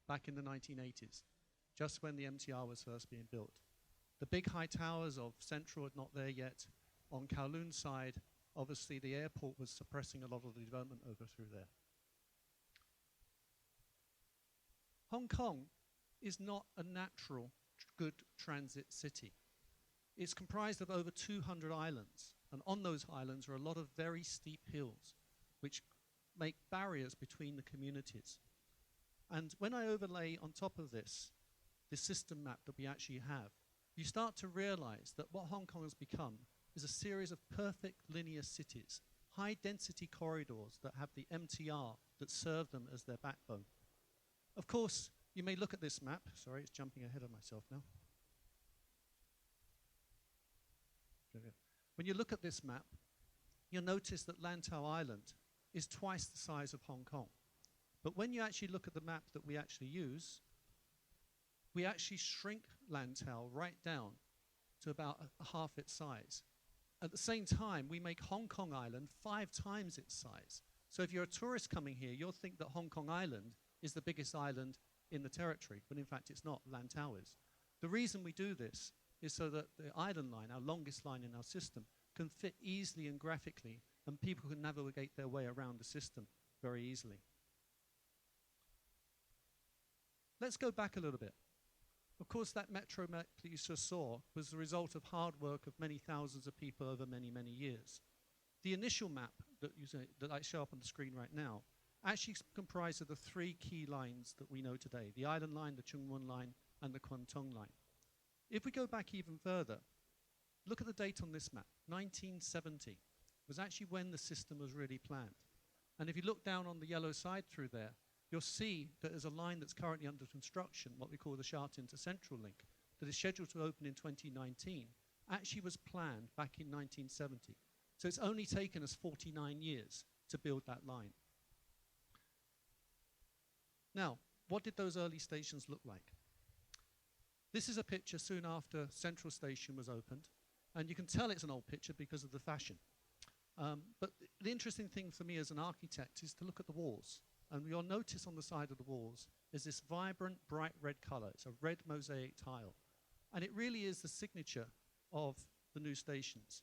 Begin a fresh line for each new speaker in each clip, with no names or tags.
back in the 1980s, just when the MTR was first being built. The big high towers of Central are not there yet. On Kowloon's side, obviously the airport was suppressing a lot of the development over through there. Hong Kong is not a natural good transit city. It's comprised of over 200 islands, and on those islands are a lot of very steep hills, which make barriers between the communities. And when I overlay on top of this, the system map that we actually have, you start to realize that what Hong Kong has become is a series of perfect linear cities, high density corridors that have the MTR that serve them as their backbone. Of course, you may look at this map. Sorry, it's jumping ahead of myself now. When you look at this map, you'll notice that Lantau Island is twice the size of Hong Kong. But when you actually look at the map that we actually use, we actually shrink Lantau right down to about half its size. At the same time, we make Hong Kong Island 5 times its size. So if you're a tourist coming here, you'll think that Hong Kong Island is the biggest island in the territory, but in fact it's not, Lantau is. The reason we do this is so that the island line, our longest line in our system, can fit easily and graphically, and people can navigate their way around the system very easily. Let's go back a little bit. Of course, that metro map that you just saw was the result of hard work of many thousands of people over many, many years. The initial map that I show up on the screen right now actually comprised of the 3 key lines that we know today, the Island Line, the Cheung line, and the Kwun Tong line. If we go back even further, look at the date on this map. 1970 was actually when the system was really planned. And if you look down on the yellow side through there, you'll see that there's a line that's currently under construction, what we call the Sha Tin to Central link, that is scheduled to open in 2019, actually was planned back in 1970. So it's only taken us 49 years to build that line. Now, what did those early stations look like? This is a picture soon after Central Station was opened, and you can tell it's an old picture because of the fashion. But the interesting thing for me as an architect is to look at the walls. And you'll notice on the side of the walls is this vibrant, bright red color. It's a red mosaic tile. And it really is the signature of the new stations.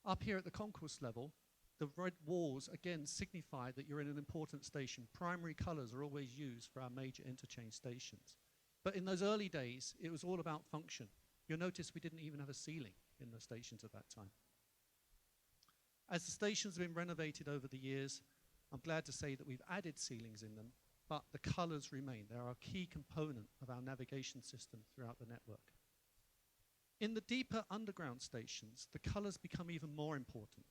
Up here at the concourse level, the red walls again signify that you're in an important station. Primary colors are always used for our major interchange stations. But in those early days, it was all about function. You'll notice we didn't even have a ceiling in the stations at that time. As the stations have been renovated over the years, I'm glad to say that we've added ceilings in them, but the colors remain. They are a key component of our navigation system throughout the network. In the deeper underground stations, the colors become even more important.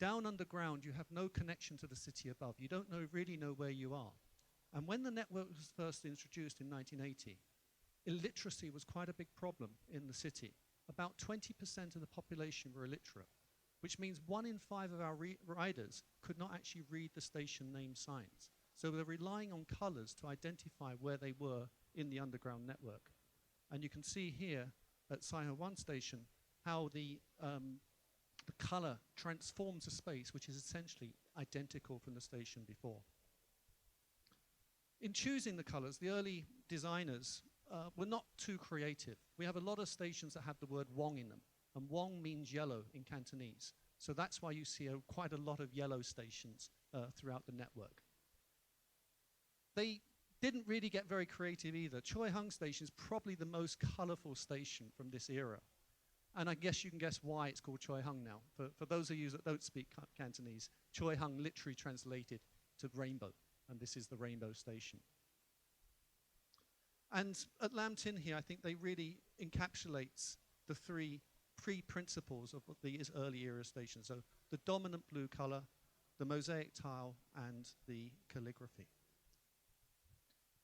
Down underground, you have no connection to the city above. You don't really know where you are. And when the network was first introduced in 1980, illiteracy was quite a big problem in the city. About 20% of the population were illiterate, which means 1 in 5 of our riders could not actually read the station name signs. So they're relying on colors to identify where they were in the underground network. And you can see here at Saihe 1 station how the color transforms a space which is essentially identical from the station before. In choosing the colors, the early designers were not too creative. We have a lot of stations that have the word Wong in them, and Wong means yellow in Cantonese. So that's why you see quite a lot of yellow stations throughout the network. They didn't really get very creative either. Choi Hung Station is probably the most colorful station from this era. And I guess you can guess why it's called Choi Hung now. For those of you that don't speak Cantonese, Choi Hung literally translated to rainbow, and this is the rainbow station. And at Lam Tin here, I think they really encapsulates the 3 principles of these early era stations. So the dominant blue color, the mosaic tile, and the calligraphy.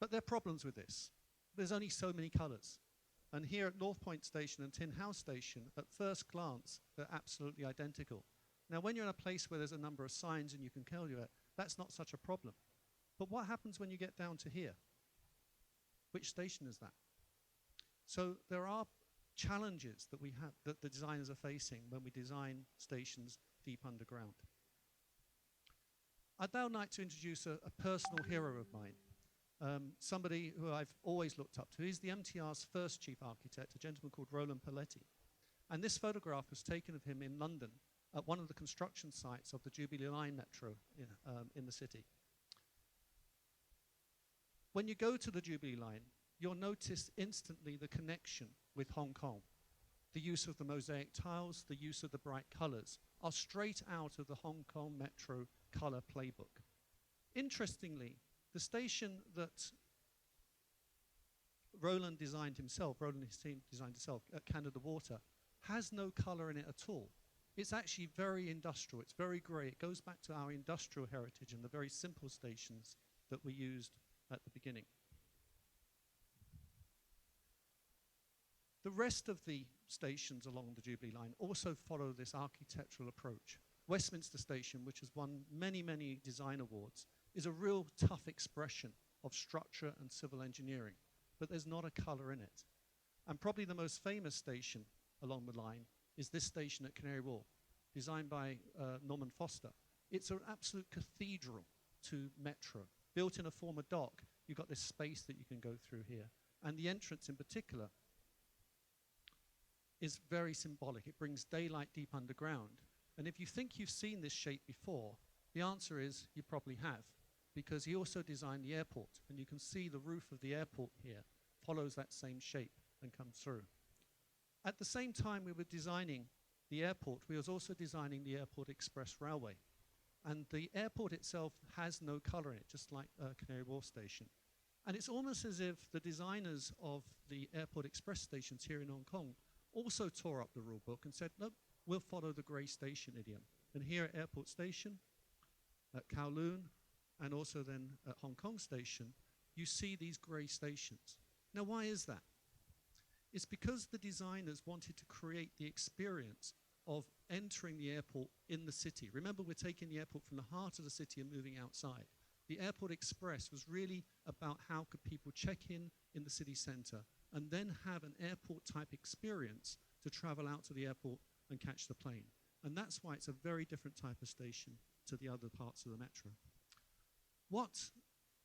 But there are problems with this. There's only so many colors. And here at North Point Station and Tin House Station, at first glance, they're absolutely identical. Now, when you're in a place where there's a number of signs and you can tell you it, that's not such a problem. But what happens when you get down to here? Which station is that? So there are challenges that we have, that the designers are facing when we design stations deep underground. I'd now like to introduce a personal hero of mine. somebody who I've always looked up to. He's the MTR's first chief architect, a gentleman called Roland Paletti. And this photograph was taken of him in London at one of the construction sites of the Jubilee Line metro in the city. When you go to the Jubilee Line, you'll notice instantly the connection with Hong Kong. The use of the mosaic tiles, the use of the bright colors are straight out of the Hong Kong Metro color playbook. Interestingly, the station that Roland designed himself, Roland and his team designed himself at Canada Water, has no color in it at all. It's actually very industrial, it's very grey. It goes back to our industrial heritage and the very simple stations that we used at the beginning. The rest of the stations along the Jubilee Line also follow this architectural approach. Westminster Station, which has won many, many design awards, is a real tough expression of structure and civil engineering, but there's not a color in it. And probably the most famous station along the line is this station at Canary Wharf, designed by Norman Foster. It's an absolute cathedral to Metro. Built in a former dock, you've got this space that you can go through here. And the entrance in particular is very symbolic. It brings daylight deep underground. And if you think you've seen this shape before, the answer is you probably have, because he also designed the airport. And you can see the roof of the airport here follows that same shape and comes through. At the same time we were designing the airport, we was also designing the Airport Express Railway. And the airport itself has no color in it, just like Canary Wharf Station. And it's almost as if the designers of the Airport Express stations here in Hong Kong also tore up the rule book and said, nope, we'll follow the grey station idiom. And here at Airport Station, at Kowloon, and also then at Hong Kong Station, you see these grey stations. Now, why is that? It's because the designers wanted to create the experience of entering the airport in the city. Remember, we're taking the airport from the heart of the city and moving outside. The Airport Express was really about how could people check in the city centre and then have an airport-type experience to travel out to the airport and catch the plane. And that's why it's a very different type of station to the other parts of the metro. What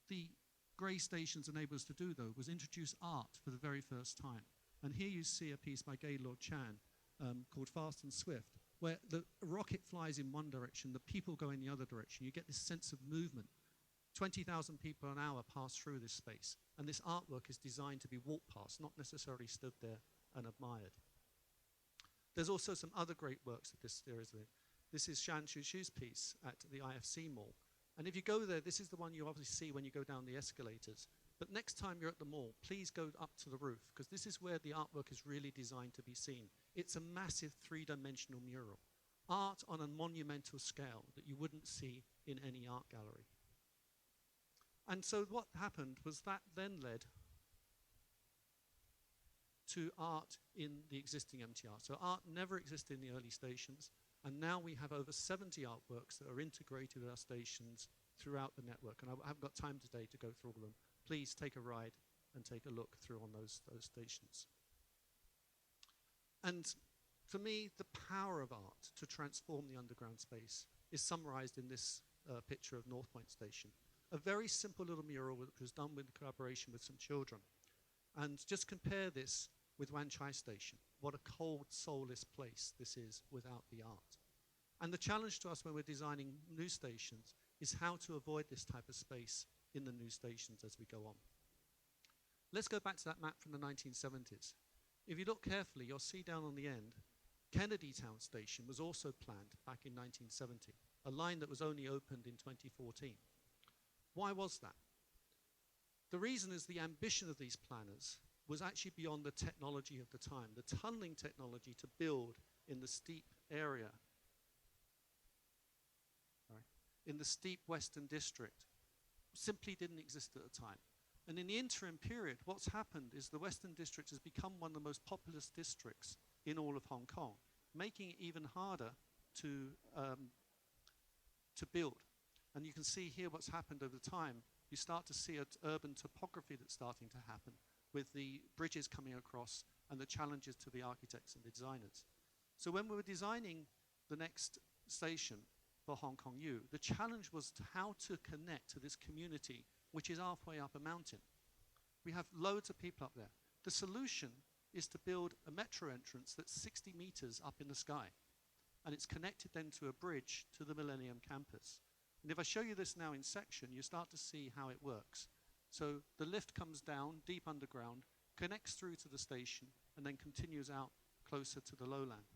the grey stations enabled us to do, though, was introduce art for the very first time. And here you see a piece by Gaylord Chan called Fast and Swift, where the rocket flies in one direction, the people go in the other direction. You get this sense of movement. 20,000 people an hour pass through this space. And this artwork is designed to be walked past, not necessarily stood there and admired. There's also some other great works of this series. This is Shan Shushu's piece at the IFC Mall. And if you go there, this is the one you obviously see when you go down the escalators. But next time you're at the mall, please go up to the roof, because this is where the artwork is really designed to be seen. It's a massive three-dimensional mural. Art on a monumental scale that you wouldn't see in any art gallery. And so what happened was that then led to art in the existing MTR. So art never existed in the early stations, and now we have over 70 artworks that are integrated with our stations throughout the network. And I haven't got time today to go through all of them. Please take a ride and take a look through on those stations. And for me, the power of art to transform the underground space is summarized in this picture of North Point Station. A very simple little mural which was done with collaboration with some children. And just compare this with Wan Chai Station. What a cold, soulless place this is without the art. And the challenge to us when we're designing new stations is how to avoid this type of space in the new stations as we go on. Let's go back to that map from the 1970s. If you look carefully, you'll see down on the end, Kennedy Town Station was also planned back in 1970, a line that was only opened in 2014. Why was that? The reason is the ambition of these planners was actually beyond the technology of the time. The tunneling technology to build in the steep area, in the steep Western District, simply didn't exist at the time. And in the interim period, what's happened is the Western District has become one of the most populous districts in all of Hong Kong, making it even harder to build. And you can see here what's happened over time. You start to see an urban topography that's starting to happen with the bridges coming across and the challenges to the architects and the designers. So when we were designing the next station for Hong Kong U, the challenge was how to connect to this community which is halfway up a mountain. We have loads of people up there. The solution is to build a metro entrance that's 60 meters up in the sky. And it's connected then to a bridge to the Millennium Campus. And if I show you this now in section, you start to see how it works. So the lift comes down deep underground, connects through to the station, and then continues out closer to the lowland.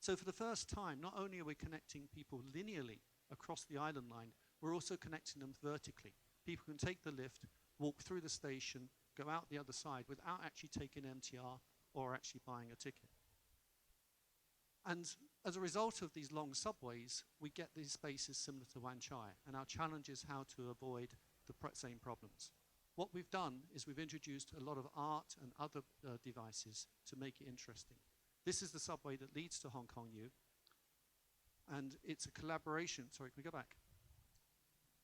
So for the first time, not only are we connecting people linearly across the island line, we're also connecting them vertically. People can take the lift, walk through the station, go out the other side without actually taking MTR or actually buying a ticket. And as a result of these long subways, we get these spaces similar to Wan Chai, and our challenge is how to avoid the same problems. What we've done is we've introduced a lot of art and other devices to make it interesting. This is the subway that leads to Hong Kong U, and it's a collaboration. Sorry, can we go back?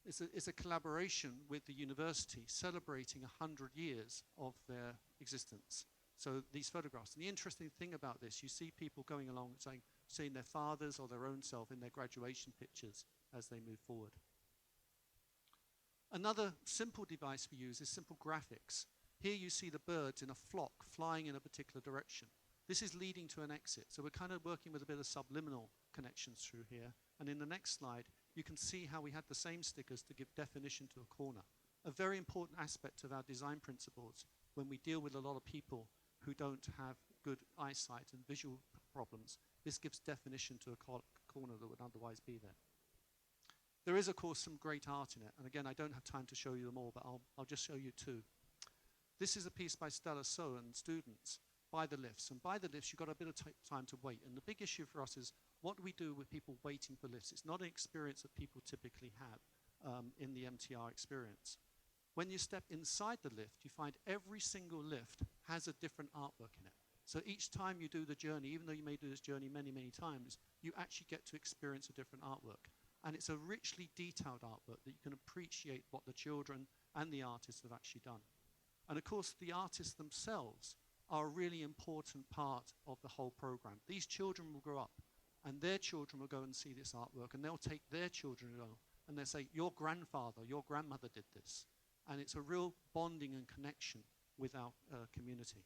It's a collaboration with the university celebrating 100 years of their existence. So these photographs. And the interesting thing about this, you see people going along seeing their fathers or their own self in their graduation pictures as they move forward. Another simple device we use is simple graphics. Here you see the birds in a flock flying in a particular direction. This is leading to an exit. So we're kind of working with a bit of subliminal connections through here. And in the next slide, you can see how we had the same stickers to give definition to a corner. A very important aspect of our design principles when we deal with a lot of people who don't have good eyesight and visual problems. This gives definition to a corner that would otherwise be there. There is, of course, some great art in it. And again, I don't have time to show you them all, but I'll just show you two. This is a piece by Stella So and students, By the Lifts. And by the lifts, you've got a bit of time to wait. And the big issue for us is, what do we do with people waiting for lifts? It's not an experience that people typically have in the MTR experience. When you step inside the lift, you find every single lift has a different artwork in it. So each time you do the journey, even though you may do this journey many, many times, you actually get to experience a different artwork. And it's a richly detailed artwork that you can appreciate what the children and the artists have actually done. And of course, the artists themselves are a really important part of the whole program. These children will grow up, and their children will go and see this artwork, and they'll take their children and they'll say, your grandfather, your grandmother did this. And it's a real bonding and connection with our community.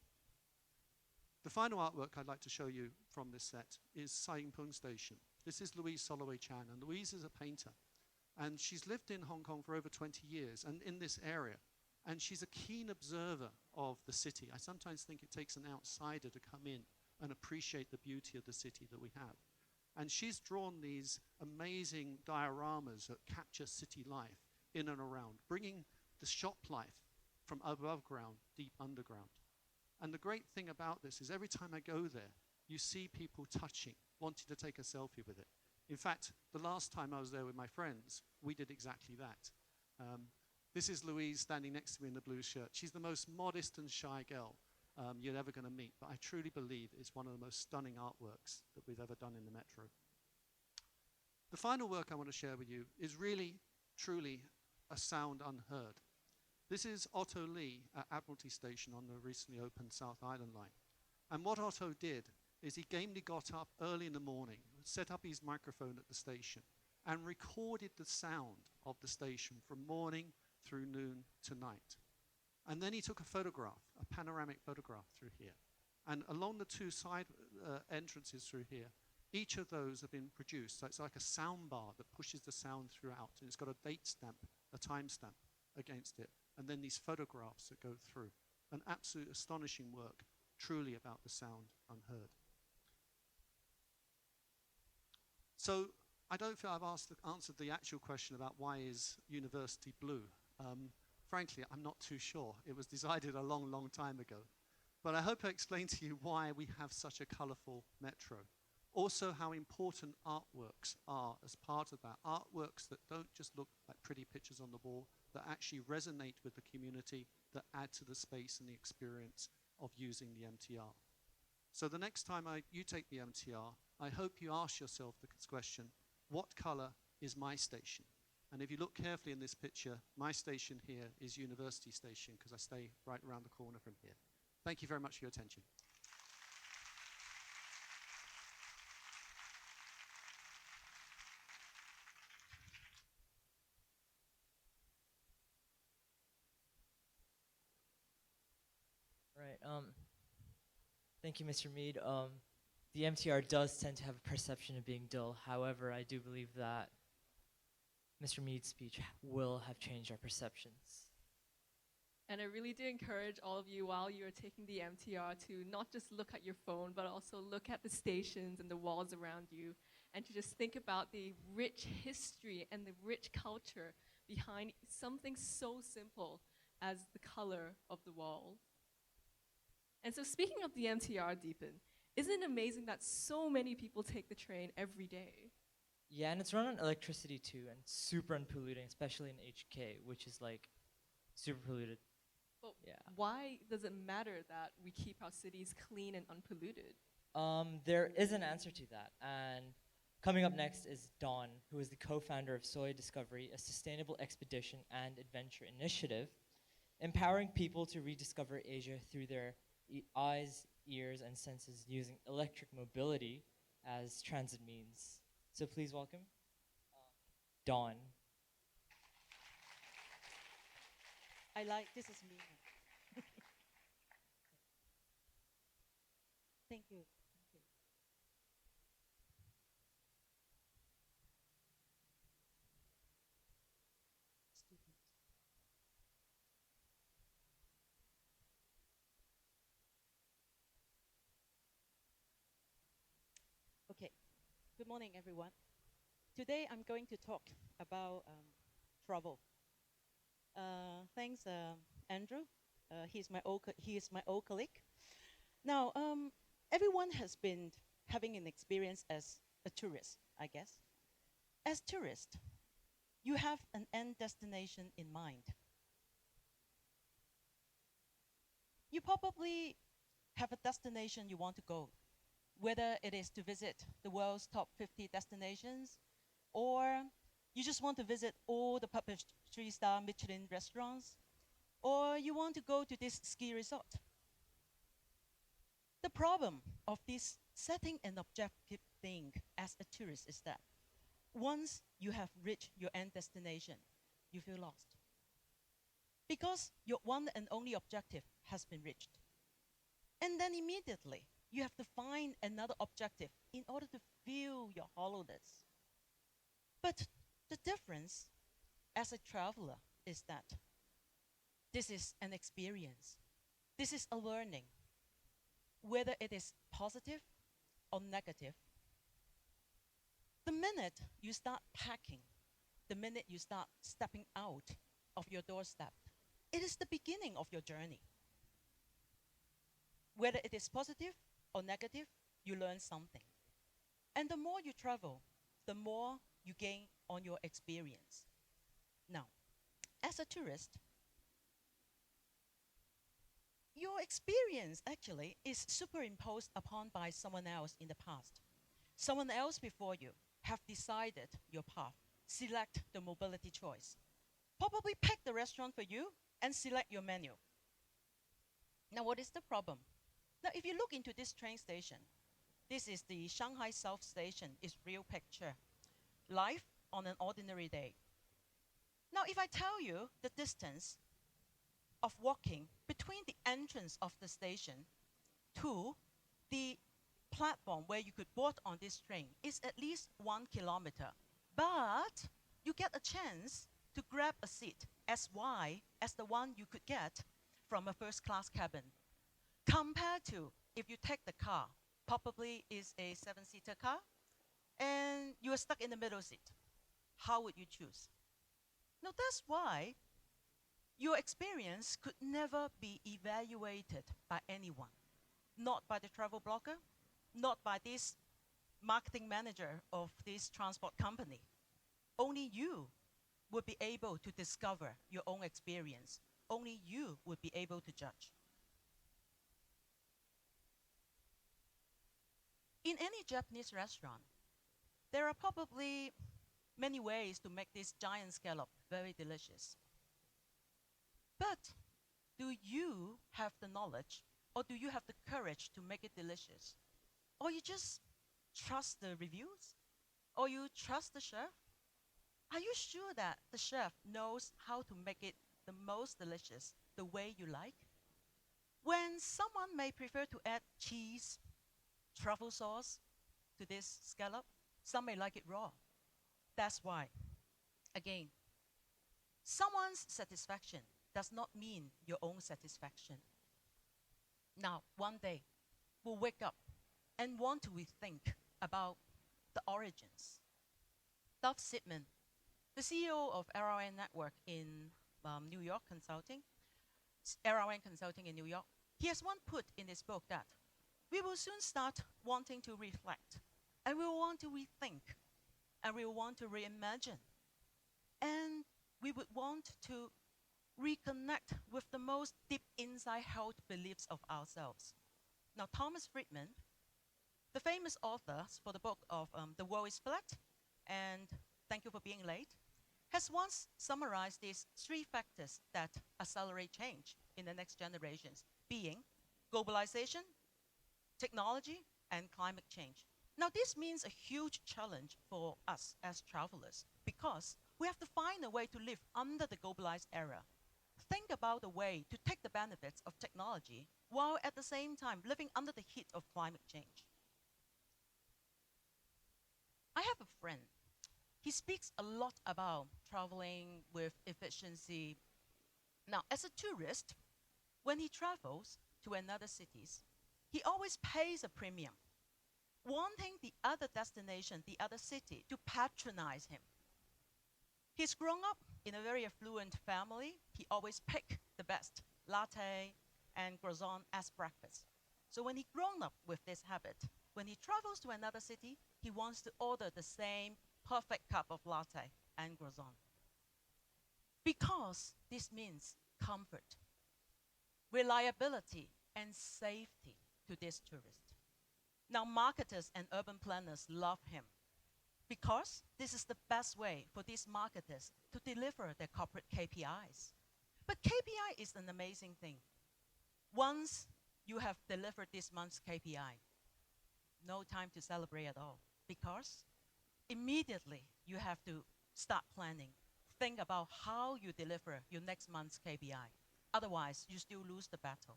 The final artwork I'd like to show you from this set is Sai Ying Pung Station. This is Louise Soloway Chan, and Louise is a painter. And she's lived in Hong Kong for over 20 years and in this area. And she's a keen observer of the city. I sometimes think it takes an outsider to come in and appreciate the beauty of the city that we have. And she's drawn these amazing dioramas that capture city life in and around, bringing the shop life from above ground, deep underground. And the great thing about this is every time I go there, you see people touching, wanting to take a selfie with it. In fact, the last time I was there with my friends, we did exactly that. This is Louise standing next to me in the blue shirt. She's the most modest and shy girl you're ever going to meet, but I truly believe it's one of the most stunning artworks that we've ever done in the Metro. The final work I want to share with you is really, truly a sound unheard. This is Otto Lee at Admiralty Station on the recently opened South Island line. And what Otto did is he gamely got up early in the morning, set up his microphone at the station, and recorded the sound of the station from morning through noon to night. And then he took a photograph, a panoramic photograph through here. And along the two side entrances through here, each of those have been produced. So it's like a sound bar that pushes the sound throughout. And it's got a date stamp, a time stamp against it. And then these photographs that go through. An absolute astonishing work, truly about the sound unheard. So I don't feel I've answered the actual question about why is university blue. Frankly, I'm not too sure. It was decided a long, long time ago. But I hope I explained to you why we have such a colourful metro. Also how important artworks are as part of that. Artworks that don't just look like pretty pictures on the wall, that actually resonate with the community, that add to the space and the experience of using the MTR. So the next time you take the MTR, I hope you ask yourself the question, what colour is my station? And if you look carefully in this picture, my station here is University Station because I stay right around the corner from here. Thank you very much for your attention.
right. Thank you, Mr. Mead. The MTR does tend to have a perception of being dull. However, I do believe that Mr. Mead's speech will have changed our perceptions.
And I really do encourage all of you while you're taking the MTR to not just look at your phone, but also look at the stations and the walls around you, and to just think about the rich history and the rich culture behind something so simple as the color of the walls. And so speaking of the MTR, Deepan, isn't it amazing that so many people take the train every day?
Yeah, and it's run on electricity too, and super unpolluting, especially in HK, which is like super polluted.
But
Yeah.
why does it matter that we keep our cities clean and unpolluted?
There is an answer to that, and coming up next is Dawn, who is the co-founder of Soy Discovery, a sustainable expedition and adventure initiative, empowering people to rediscover Asia through their eyes, ears, and senses using electric mobility as transit means. So please welcome Dawn.
This is me. Thank you. Thank you. Students. Okay. Good morning, everyone. Today I'm going to talk about travel. Thanks, Andrew. He is my old colleague. Now, everyone has been having an experience as a tourist, I guess. As tourist, you have an end destination in mind. You probably have a destination you want to go, whether it is to visit the world's top 50 destinations, or you just want to visit all the published 3-star Michelin restaurants, or you want to go to this ski resort. The problem of this setting an objective thing as a tourist is that once you have reached your end destination, you feel lost. Because your one and only objective has been reached. And then immediately, you have to find another objective in order to fill your hollowness. But the difference as a traveler is that this is an experience. This is a learning. Whether it is positive or negative, the minute you start packing, the minute you start stepping out of your doorstep, it is the beginning of your journey. Whether it is positive or negative, you learn something. And the more you travel, the more you gain on your experience. Now, as a tourist, your experience actually is superimposed upon by someone else in the past. Someone else before you have decided your path, select the mobility choice, probably pick the restaurant for you and select your menu. Now, what is the problem? Now, if you look into this train station, this is the Shanghai South Station, is real picture. Life on an ordinary day. Now, if I tell you the distance of walking between the entrance of the station to the platform where you could board on this train is at least 1 kilometer. But you get a chance to grab a seat as wide as the one you could get from a first class cabin. Compared to if you take the car, probably is a 7-seater car, and you are stuck in the middle seat. How would you choose? Now that's why your experience could never be evaluated by anyone. Not by the travel blogger, not by this marketing manager of this transport company. Only you would be able to discover your own experience. Only you would be able to judge. In any Japanese restaurant, there are probably many ways to make this giant scallop very delicious. But do you have the knowledge, or do you have the courage to make it delicious? Or you just trust the reviews? Or you trust the chef? Are you sure that the chef knows how to make it the most delicious, the way you like? When someone may prefer to add cheese, truffle sauce to this scallop, some may like it raw. That's why, again, someone's satisfaction does not mean your own satisfaction. Now, one day, we'll wake up and want to rethink about the origins. Dov Sidman, the CEO of RRN Network in New York Consulting, RRN Consulting in New York, he has one put in his book that we will soon start wanting to reflect, and we will want to rethink, and we will want to reimagine, and we would want to reconnect with the most deep inside held beliefs of ourselves. Now, Thomas Friedman, the famous author for the book of The World is Flat and Thank You for Being Late, has once summarized these three factors that accelerate change in the next generations, being globalization, technology, and climate change. Now, this means a huge challenge for us as travelers because we have to find a way to live under the globalized era. Think about a way to take the benefits of technology while at the same time living under the heat of climate change. I have a friend. He speaks a lot about traveling with efficiency. Now, as a tourist, when he travels to another cities, he always pays a premium, wanting the other destination, the other city, to patronize him. He's grown up in a very affluent family. He always picked the best latte and croissant as breakfast. So when he grown up with this habit, when he travels to another city, he wants to order the same perfect cup of latte and croissant. Because this means comfort, reliability, and safety to this tourist. Now, marketers and urban planners love him because this is the best way for these marketers to deliver their corporate KPIs. But KPI is an amazing thing. Once you have delivered this month's KPI, no time to celebrate at all because immediately you have to start planning. Think about how you deliver your next month's KPI. Otherwise, you still lose the battle.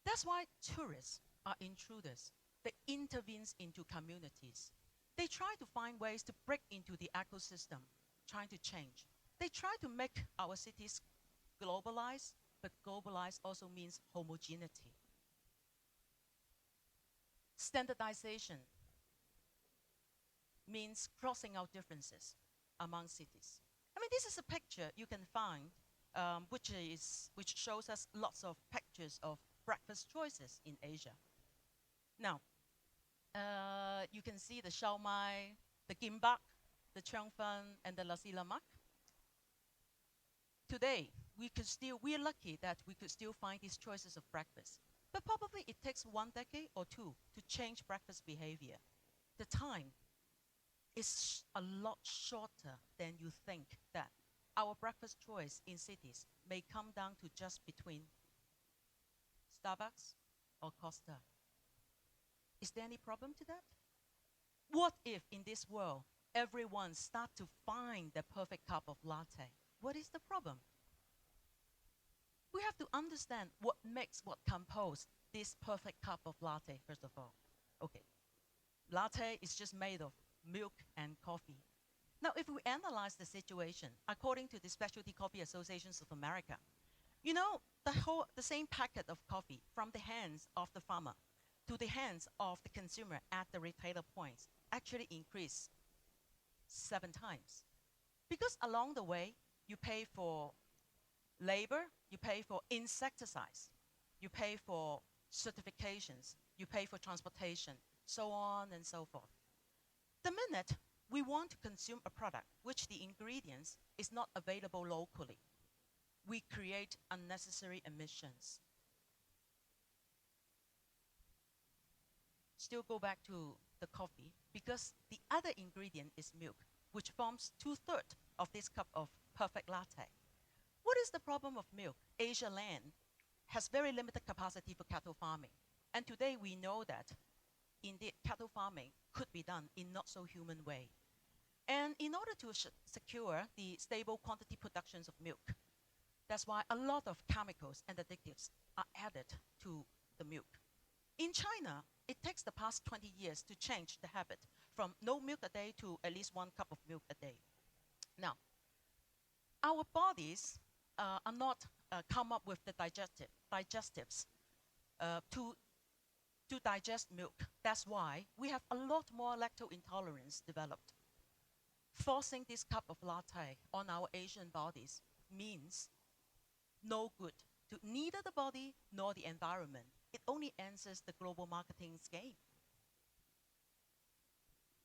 That's why tourists are intruders. They intervene into communities. They try to find ways to break into the ecosystem, trying to change. They try to make our cities globalize, but globalize also means homogeneity. Standardization means crossing out differences among cities. I mean, this is a picture you can find, which shows us lots of pictures of breakfast choices in Asia. Now, you can see the shao mai, the gimbap, the Cheung, and the nasi lemak. Today, we're lucky that we could still find these choices of breakfast. But probably it takes 1 decade or 2 to change breakfast behavior. The time is a lot shorter than you think that our breakfast choice in cities may come down to just between Starbucks or Costa. Is there any problem to that? What if in this world, everyone start to find the perfect cup of latte? What is the problem? We have to understand what compose this perfect cup of latte, first of all. Okay, latte is just made of milk and coffee. Now, if we analyze the situation, according to the Specialty Coffee Associations of America, you know, the same packet of coffee from the hands of the farmer to the hands of the consumer at the retailer points actually increase 7 times. Because along the way, you pay for labor, you pay for insecticides, you pay for certifications, you pay for transportation, so on and so forth. The minute we want to consume a product which the ingredients is not available locally, we create unnecessary emissions. Still go back to the coffee, because the other ingredient is milk, which forms 2/3 of this cup of perfect latte. What is the problem of milk? Asia land has very limited capacity for cattle farming. And today we know that indeed cattle farming could be done in not so human way. And in order to secure the stable quantity productions of milk, That's why a lot of chemicals and additives are added to the milk. In China, it takes the past 20 years to change the habit from no milk a day to at least 1 cup of milk a day. Now, our bodies are not come up with the digestives to digest milk. That's why we have a lot more lactose intolerance developed. Forcing this cup of latte on our Asian bodies means no good to neither the body nor the environment. It only answers the global marketing game.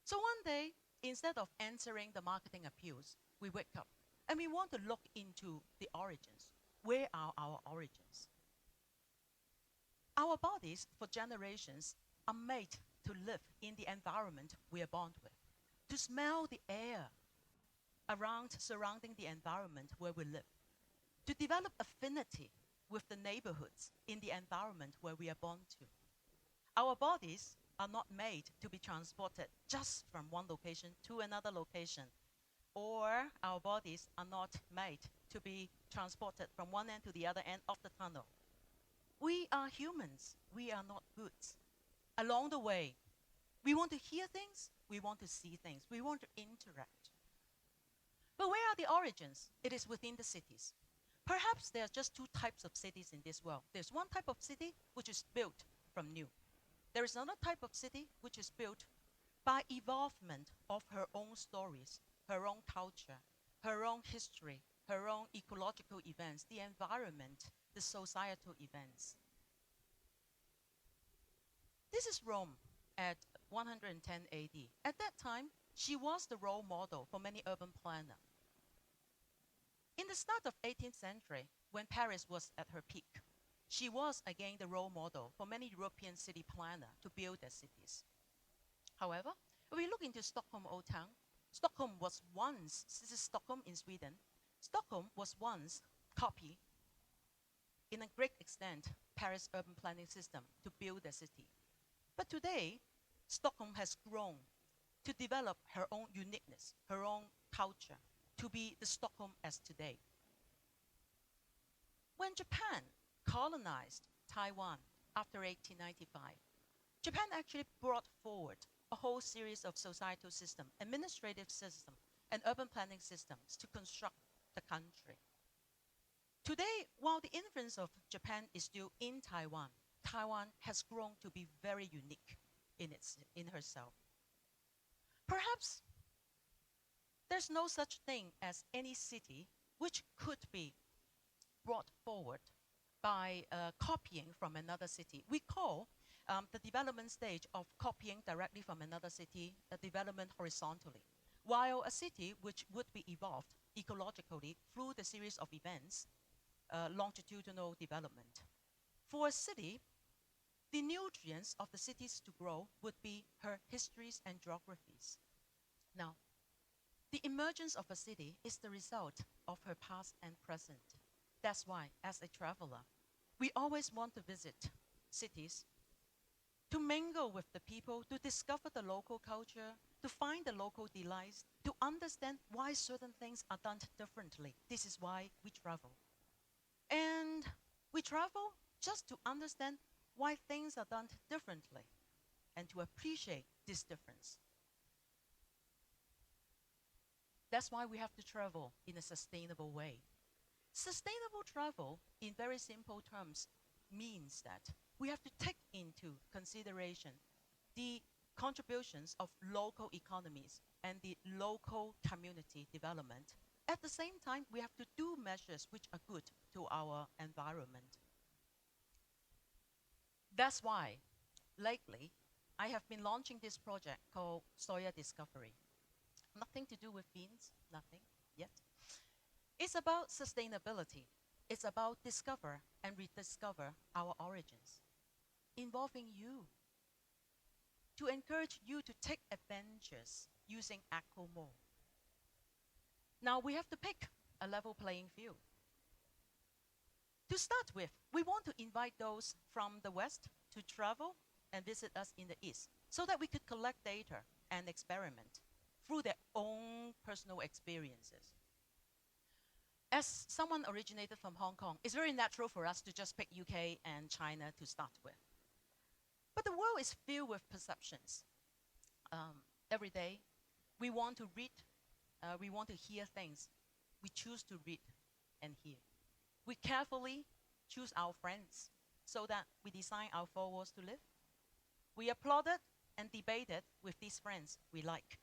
So one day, instead of answering the marketing appeals, we wake up and we want to look into the origins. Where are our origins? Our bodies, for generations, are made to live in the environment we are born with, to smell the air surrounding the environment where we live, to develop affinity with the neighborhoods in the environment where we are born to. Our bodies are not made to be transported just from one location to another location, or our bodies are not made to be transported from one end to the other end of the tunnel. We are humans. We are not goods. Along the way, we want to hear things, we want to see things, we want to interact. But where are the origins? It is within the cities. Perhaps there are just 2 types of cities in this world. There's one type of city which is built from new. There is another type of city which is built by evolvement of her own stories, her own culture, her own history, her own ecological events, the environment, the societal events. This is Rome at 110 AD. At that time, she was the role model for many urban planners. In the start of 18th century, when Paris was at her peak, she was again the role model for many European city planners to build their cities. However, when we look into Stockholm Old Town, Stockholm was once, this is Stockholm in Sweden, Stockholm was once copied in a great extent Paris urban planning system to build a city. But today, Stockholm has grown to develop her own uniqueness, her own culture, to be the Stockholm as today. When Japan colonized Taiwan after 1895, Japan actually brought forward a whole series of societal systems, administrative systems, and urban planning systems to construct the country. Today, while the influence of Japan is still in Taiwan, Taiwan has grown to be very unique in herself. Perhaps there's no such thing as any city which could be brought forward by copying from another city. We call the development stage of copying directly from another city a development horizontally, while a city which would be evolved ecologically through the series of events, longitudinal development. For a city, the nutrients of the cities to grow would be her histories and geographies. Now, the emergence of a city is the result of her past and present. That's why, as a traveler, we always want to visit cities to mingle with the people, to discover the local culture, to find the local delights, to understand why certain things are done differently. This is why we travel. And we travel just to understand why things are done differently and to appreciate this difference. That's why we have to travel in a sustainable way. Sustainable travel, in very simple terms, means that we have to take into consideration the contributions of local economies and the local community development. At the same time, we have to do measures which are good to our environment. That's why, lately, I have been launching this project called Soya Discovery. Nothing to do with beans, nothing yet. It's about sustainability. It's about discover and rediscover our origins, involving you, to encourage you to take adventures using eco-mode. Now we have to pick a level playing field. To start with, we want to invite those from the West to travel and visit us in the East so that we could collect data and experiment through their own personal experiences. As someone originated from Hong Kong, it's very natural for us to just pick UK and China to start with. But the world is filled with perceptions. Every day, we want to read, we want to hear things. We choose to read and hear. We carefully choose our friends so that we design our followers to live. We applauded and debated with these friends we like.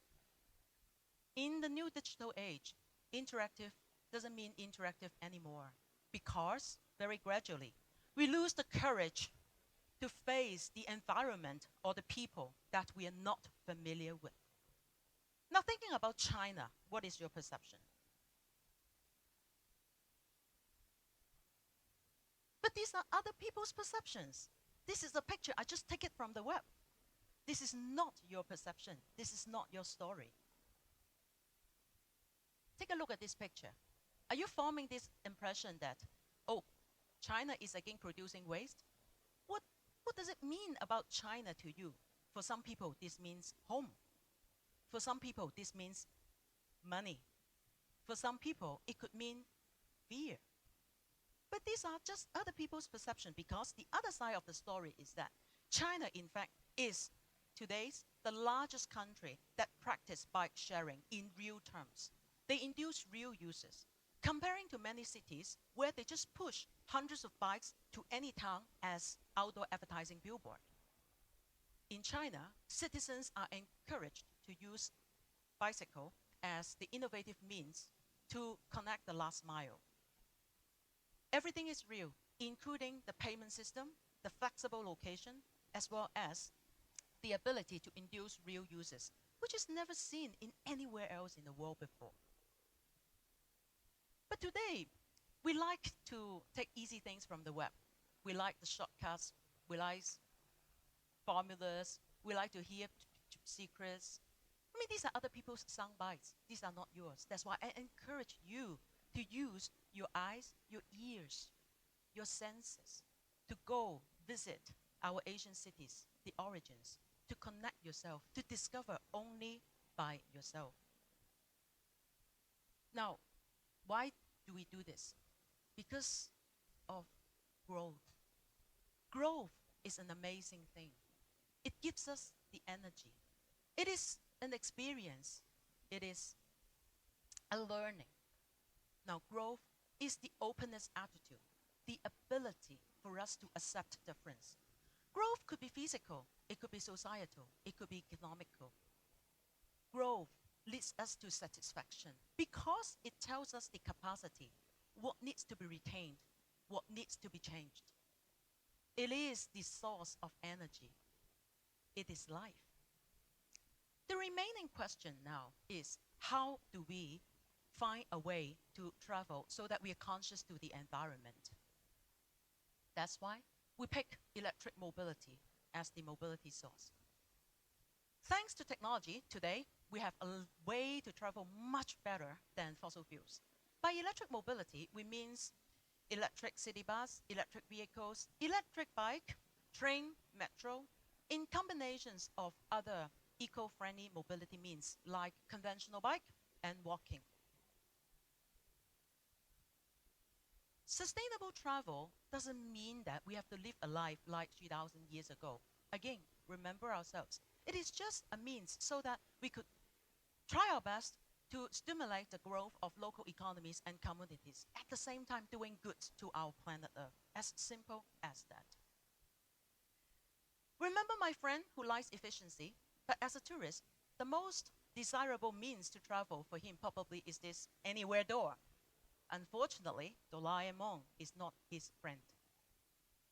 In the new digital age, interactive doesn't mean interactive anymore because, very gradually, we lose the courage to face the environment or the people that we are not familiar with. Now, thinking about China, what is your perception? But these are other people's perceptions. This is a picture. I just take it from the web. This is not your perception. This is not your story. Take a look at this picture. Are you forming this impression that, oh, China is again producing waste? What does it mean about China to you? For some people, this means home. For some people, this means money. For some people, it could mean fear. But these are just other people's perception because the other side of the story is that China, in fact, is today's the largest country that practice bike sharing in real terms. They induce real uses, comparing to many cities where they just push hundreds of bikes to any town as outdoor advertising billboard. In China, citizens are encouraged to use bicycle as the innovative means to connect the last mile. Everything is real, including the payment system, the flexible location, as well as the ability to induce real uses, which is never seen in anywhere else in the world before. But today, we like to take easy things from the web. We like the shortcuts, we like formulas, we like to hear secrets. I mean, these are other people's sound bites. These are not yours. That's why I encourage you to use your eyes, your ears, your senses, to go visit our Asian cities, the origins, to connect yourself, to discover only by yourself. Now, why do we do this? Because of growth. Growth is an amazing thing. It gives us the energy. It is an experience. It is a learning. Now, growth is the openness attitude, the ability for us to accept difference. Growth could be physical, it could be societal, it could be economical. Growth leads us to satisfaction because it tells us the capacity, what needs to be retained, what needs to be changed. It is the source of energy. It is life. The remaining question now is, how do we find a way to travel so that we are conscious to the environment? That's why we pick electric mobility as the mobility source. Thanks to technology, today we have a way to travel much better than fossil fuels. By electric mobility, we mean electric city bus, electric vehicles, electric bike, train, metro, in combinations of other eco-friendly mobility means like conventional bike and walking. Sustainable travel doesn't mean that we have to live a life like 3,000 years ago. Again, remember ourselves. It is just a means so that we could try our best to stimulate the growth of local economies and communities, at the same time doing good to our planet Earth. As simple as that. Remember my friend who likes efficiency, but as a tourist, the most desirable means to travel for him probably is this anywhere door. Unfortunately, Doraemon is not his friend.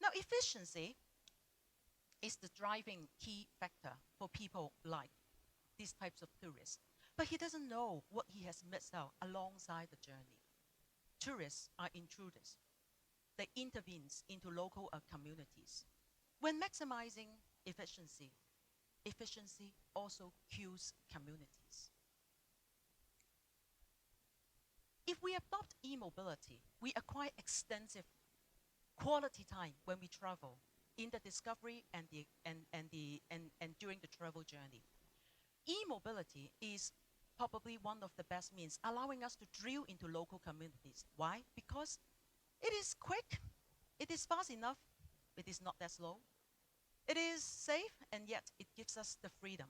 Now, efficiency is the driving key factor for people like these types of tourists. But he doesn't know what he has missed out alongside the journey. Tourists are intruders. They intervene into local communities. When maximizing efficiency, efficiency also kills communities. If we adopt e-mobility, we acquire extensive quality time when we travel in the discovery and during the travel journey. E-mobility is probably one of the best means, allowing us to drill into local communities. Why? Because it is quick, it is fast enough, it is not that slow, it is safe, and yet it gives us the freedom.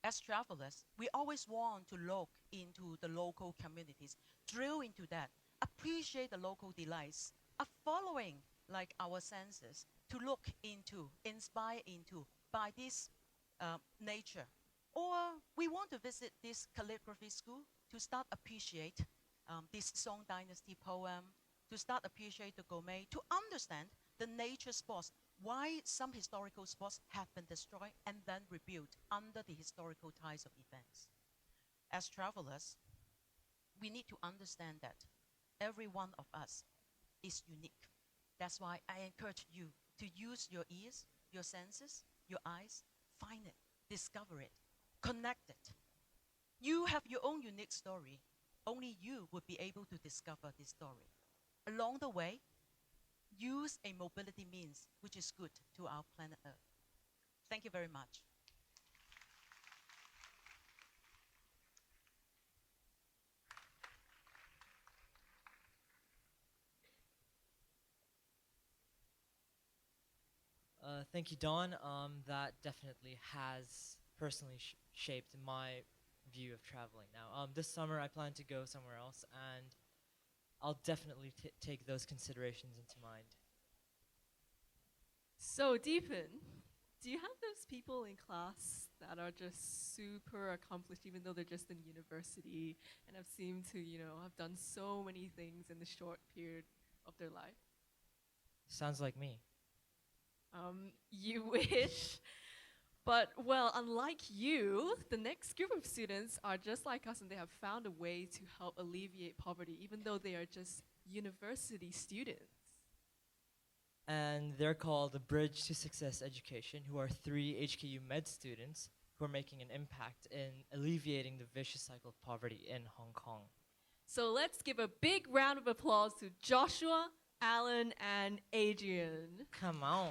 As travelers, we always want to look into the local communities, drill into that, appreciate the local delights, are following like our senses to look into, inspire into by this nature. Or we want to visit this calligraphy school to start appreciate this Song Dynasty poem, to start appreciate the gourmet, to understand the nature spots, why some historical spots have been destroyed and then rebuilt under the historical ties of events. As travelers, we need to understand that every one of us is unique. That's why I encourage you to use your ears, your senses, your eyes, find it, discover it, connect it. You have your own unique story. Only you would be able to discover this story. Along the way, use a mobility means which is good to our planet Earth. Thank you very much.
Thank you, Dawn. That definitely has personally shaped my view of traveling. Now, this summer I plan to go somewhere else, and I'll definitely take those considerations into mind.
So, Deepan, do you have those people in class that are just super accomplished, even though they're just in university and have seemed to, have done so many things in the short period of their life?
Sounds like me.
You wish. But, well, unlike you, the next group of students are just like us and they have found a way to help alleviate poverty, even though they are just university students.
And they're called the Bridge to Success Education, who are 3 HKU med students who are making an impact in alleviating the vicious cycle of poverty in Hong Kong.
So let's give a big round of applause to Joshua, Alan, and Adrian.
Come on.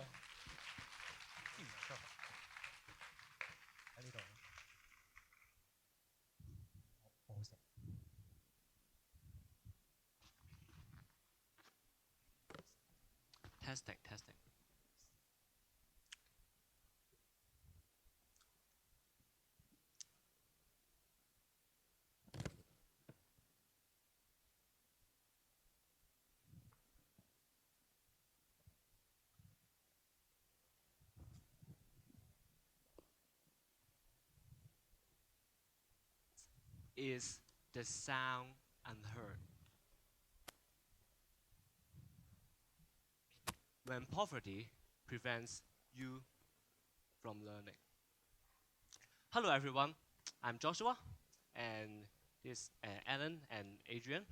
Testing, testing. Is the sound unheard? When poverty prevents you from learning. Hello everyone, I'm Joshua, and this is Alan and Adrian.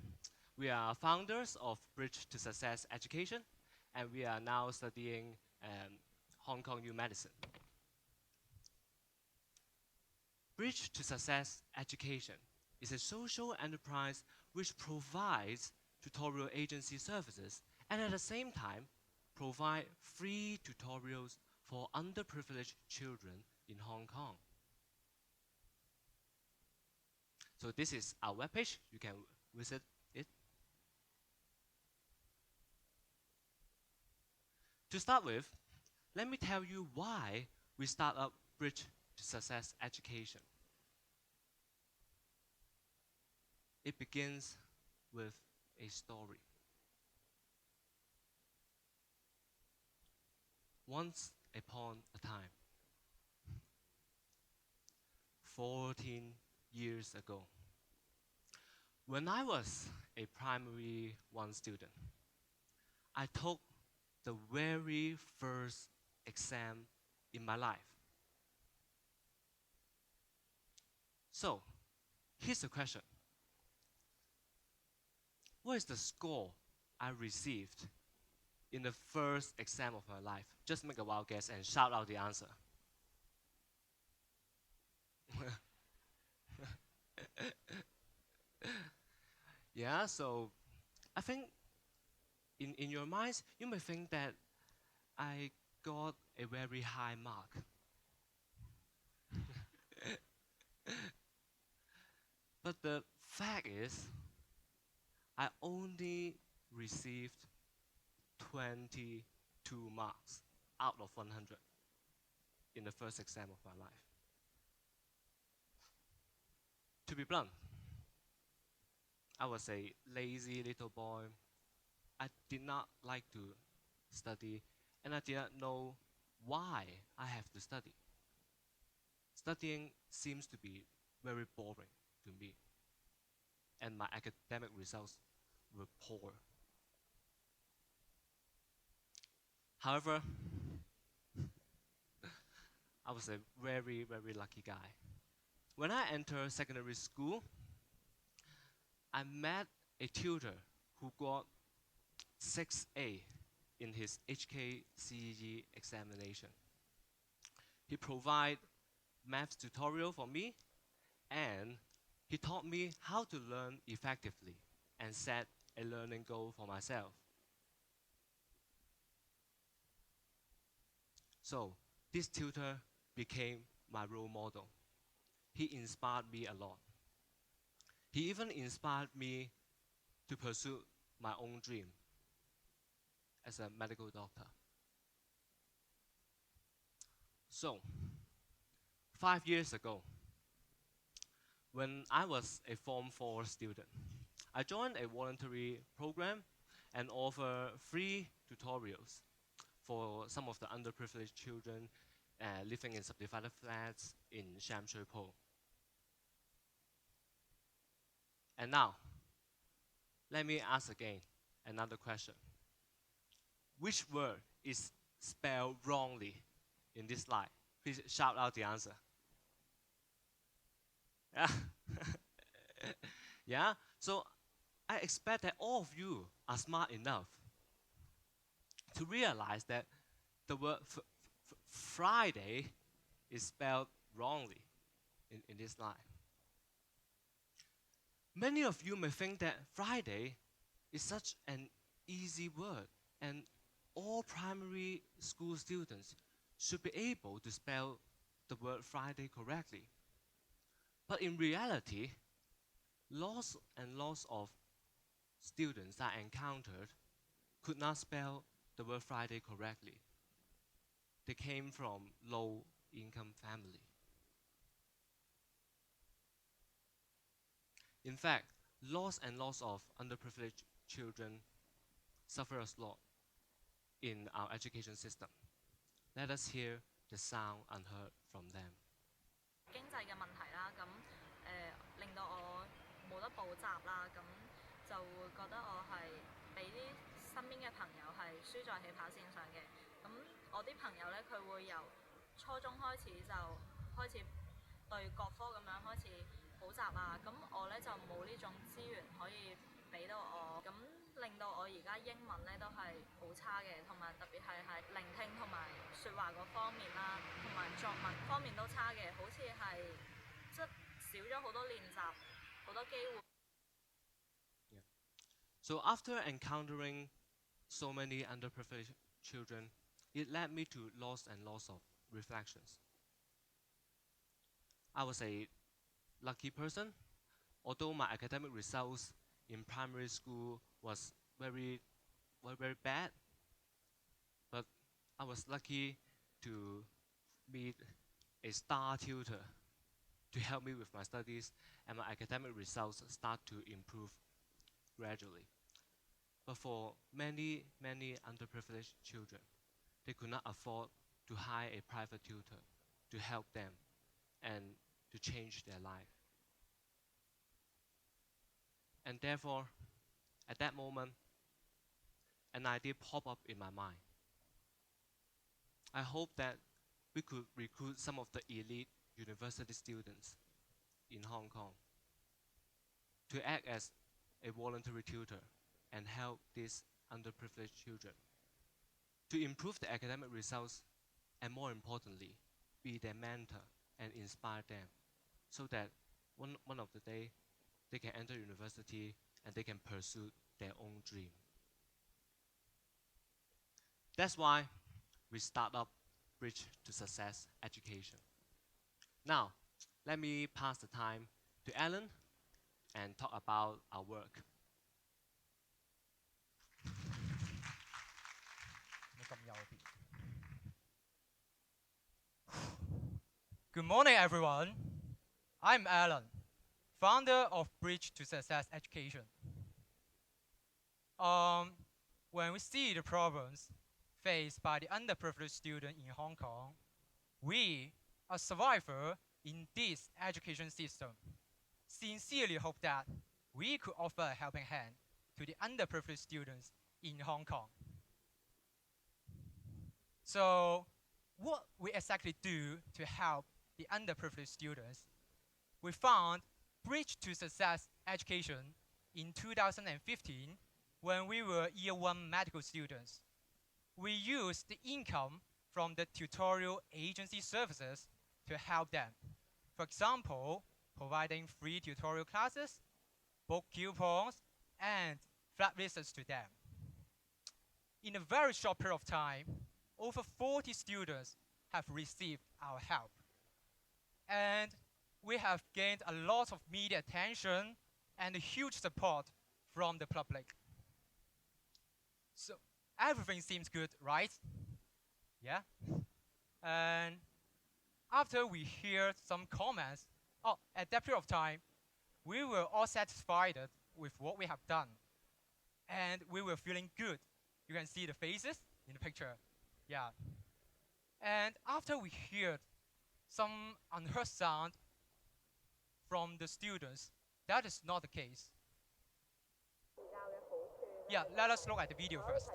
We are founders of Bridge to Success Education, and we are now studying Hong Kong U Medicine. Bridge to Success Education is a social enterprise which provides tutorial agency services and at the same time provide free tutorials for underprivileged children in Hong Kong. So this is our webpage. You can visit it. To start with, let me tell you why we start up Bridge to Success Education. It begins with a story. Once upon a time, 14 years ago, when I was a primary 1 student, I took the very first exam in my life. So, here's the question. What is the score I received in the first exam of my life? Just make a wild guess and shout out the answer. Yeah, so I think in your minds, you may think that I got a very high mark. But the fact is, I only received 22 marks out of 100 in the first exam of my life. To be blunt, I was a lazy little boy. I did not like to study, and I did not know why I have to study. Studying seems to be very boring to me, and my academic results were poor. However, I was a very, very lucky guy. When I entered secondary school, I met a tutor who got 6A in his HKCEG examination. He provided maths tutorial for me, and he taught me how to learn effectively and set a learning goal for myself. So this tutor became my role model. He inspired me a lot. He even inspired me to pursue my own dream as a medical doctor. So, 5 years ago, when I was a Form 4 student, I joined a voluntary program and offer free tutorials for some of the underprivileged children living in subdivided flats in Sham Shui Po. And now, let me ask again another question. Which word is spelled wrongly in this slide? Please shout out the answer. Yeah. Yeah? So I expect that all of you are smart enough to realize that the word Friday is spelled wrongly in this slide. Many of you may think that Friday is such an easy word, and all primary school students should be able to spell the word Friday correctly. But in reality, lots and lots of students I encountered could not spell the word Friday correctly. They came from low-income family. In fact, lots and lots of underprivileged children suffer a lot in our education system. Let us hear the sound unheard from them.
經濟嘅問題啦，咁令到我冇得補習啦，咁就會覺得我係俾啲身邊嘅朋友係輸在起跑線上嘅。咁我啲朋友咧，佢會由初中開始就開始對各科咁樣開始補習啊，咁我咧就冇呢種資源可以俾到我，咁令到我而家英文咧都係好差嘅，同埋特別係喺聆聽同埋説話嗰方面啦，同埋作文方面都差嘅，好似係即少咗好多練習，好多機會。
So after encountering so many underprivileged children, it led me to lots and lots of reflections. I was a lucky person, although my academic results in primary school was very bad, but I was lucky to meet a star tutor to help me with my studies, and my academic results start to improve gradually. But for many underprivileged children, they could not afford to hire a private tutor to help them and to change their life. And therefore, at that moment, an idea popped up in my mind. I hope that we could recruit some of the elite university students in Hong Kong to act as a voluntary tutor and help these underprivileged children to improve their academic results, and more importantly, be their mentor and inspire them so that one of the day they can enter university and they can pursue their own dream. That's why we start up Bridge to Success Education. Now, let me pass the time to Alan and talk about our work.
Good morning, everyone. I'm Alan, founder of Bridge to Success Education. When we see the problems faced by the underprivileged student in Hong Kong, we, a survivor in this education system, sincerely hope that we could offer a helping hand to the underprivileged students in Hong Kong. So, what we exactly do to help the underprivileged students? We found Bridge to Success Education in 2015 when we were Year 1 medical students. We used the income from the tutorial agency services to help them. For example, providing free tutorial classes, book coupons, and flat visits to them. In a very short period of time, over 40 students have received our help. And we have gained a lot of media attention and huge support from the public. So everything seems good, right? Yeah? And after we heard some comments, at that period of time, we were all satisfied with what we have done. And we were feeling good. You can see the faces in the picture. Yeah. And after we heard some unheard sound from the students, that is not the case. Yeah, let us look at the video first.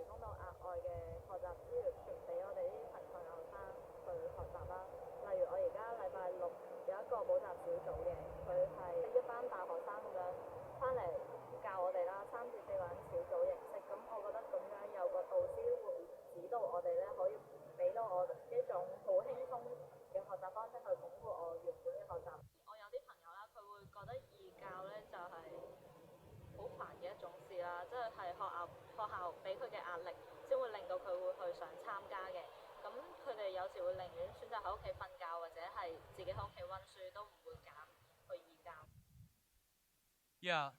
Yeah.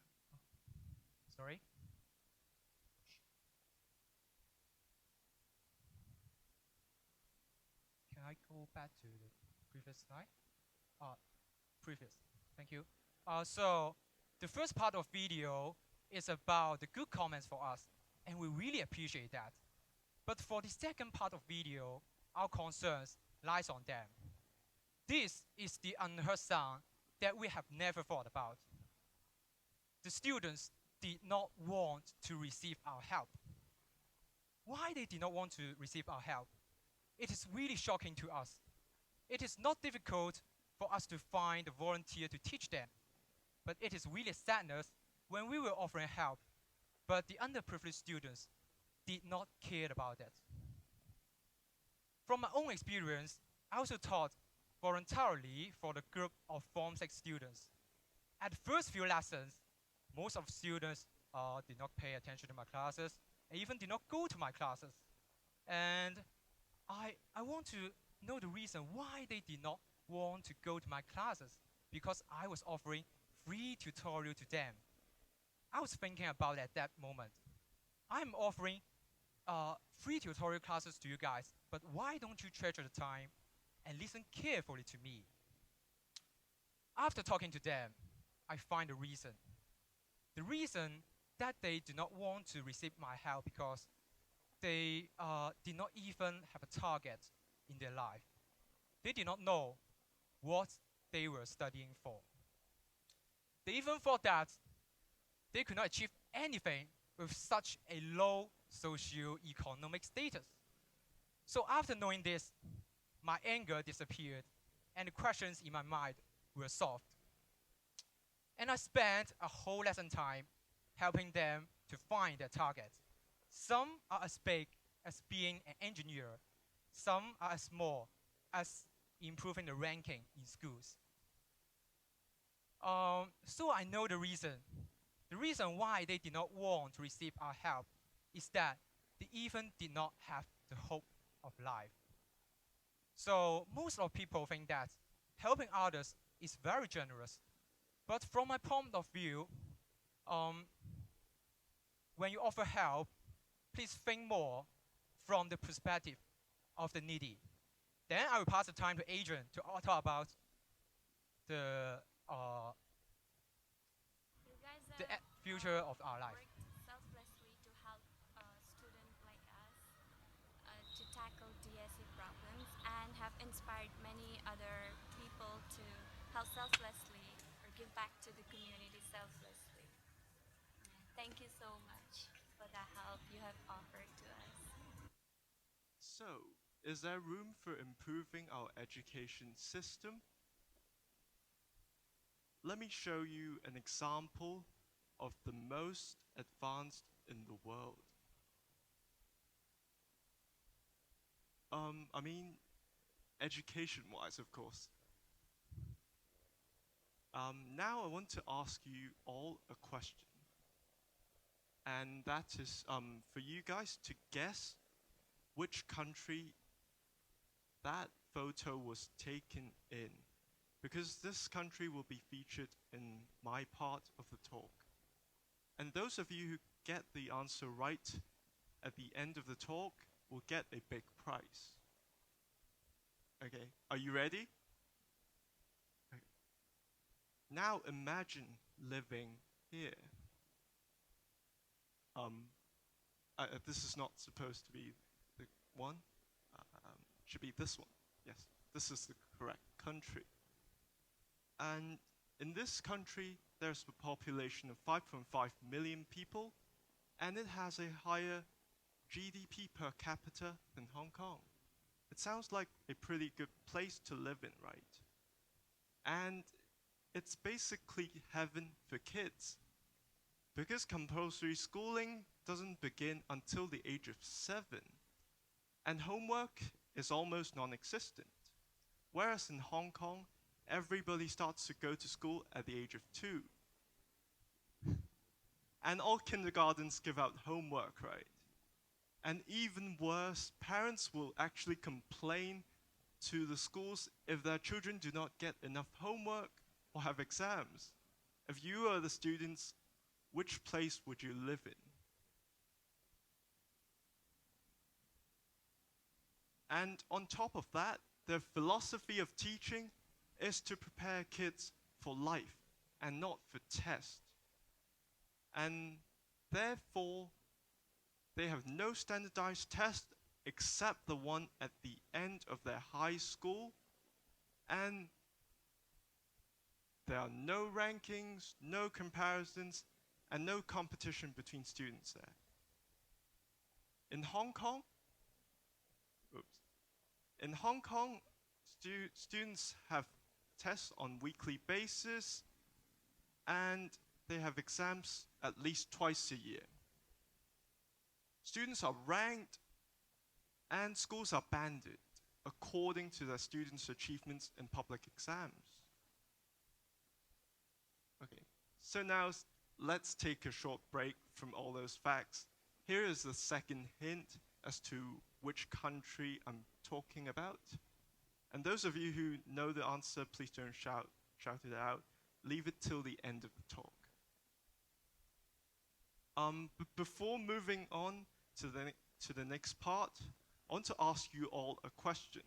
Sorry. Can I go back to the previous slide? Previous. Thank you. So the first part of video is about the good comments for us, and we really appreciate that. But for the second part of video, our concerns lies on them. This is the unheard sound that we have never thought about. The students did not want to receive our help. Why they did not want to receive our help? It is really shocking to us. It is not difficult for us to find a volunteer to teach them, but it is really sadness when we were offering help, but the underprivileged students did not care about it. From my own experience, I also taught voluntarily for the group of Form 6 students. At the first few lessons, most of the students did not pay attention to my classes, and even did not go to my classes. And I want to know the reason why they did not want to go to my classes, because I was offering free tutorial to them. I was thinking about it at that moment. I'm offering free tutorial classes to you guys, but why don't you treasure the time and listen carefully to me? After talking to them, I find a reason. The reason that they do not want to receive my help because they did not even have a target in their life. They did not know what they were studying for. They even thought that they could not achieve anything with such a low socio-economic status. So after knowing this, my anger disappeared and the questions in my mind were solved. And I spent a whole lesson time helping them to find their target. Some are as big as being an engineer. Some are as small as improving the ranking in schools. So I know the reason. The reason why they did not want to receive our help is that they even did not have the hope of life. So most of people think that helping others is very generous. But from my point of view, when you offer help, please think more from the perspective of the needy. Then I will pass the time to Adrian to talk about the
You guys
future of our life.
worked selflessly to help a student like us to tackle DSE problems and have inspired many other people to help selflessly or give back to the community selflessly. Thank you so much for the help you have offered to us.
So, is there room for improving our education system? Let me show you an example of the most advanced in the world. I mean, education-wise, of course. Now I want to ask you all a question. And that is for you guys to guess which country that photo was taken in. Because this country will be featured in my part of the talk. And those of you who get the answer right at the end of the talk will get a big prize. Okay, are you ready? Okay. Now imagine living here. This is not supposed to be the one. Should be this one. Yes, this is the correct country. And in this country, there's a population of 5.5 million people, and it has a higher GDP per capita than Hong Kong. It sounds like a pretty good place to live in, right? And it's basically heaven for kids, because compulsory schooling doesn't begin until the age of 7, and homework is almost non-existent. Whereas in Hong Kong, everybody starts to go to school at the age of 2. And all kindergartens give out homework, right? And even worse, parents will actually complain to the schools if their children do not get enough homework or have exams. If you are the students, which place would you live in? And on top of that, their philosophy of teaching is to prepare kids for life and not for tests. And therefore, they have no standardized test except the one at the end of their high school. And there are no rankings, no comparisons, and no competition between students there. In Hong Kong, students have tests on weekly basis, and they have exams at least twice a year. Students are ranked, and schools are banded according to their students' achievements in public exams. Okay, so now let's take a short break from all those facts. Here is the second hint as to which country I'm talking about. And those of you who know the answer, please don't shout it out. Leave it till the end of the talk. Before moving on to the next part, I want to ask you all a question.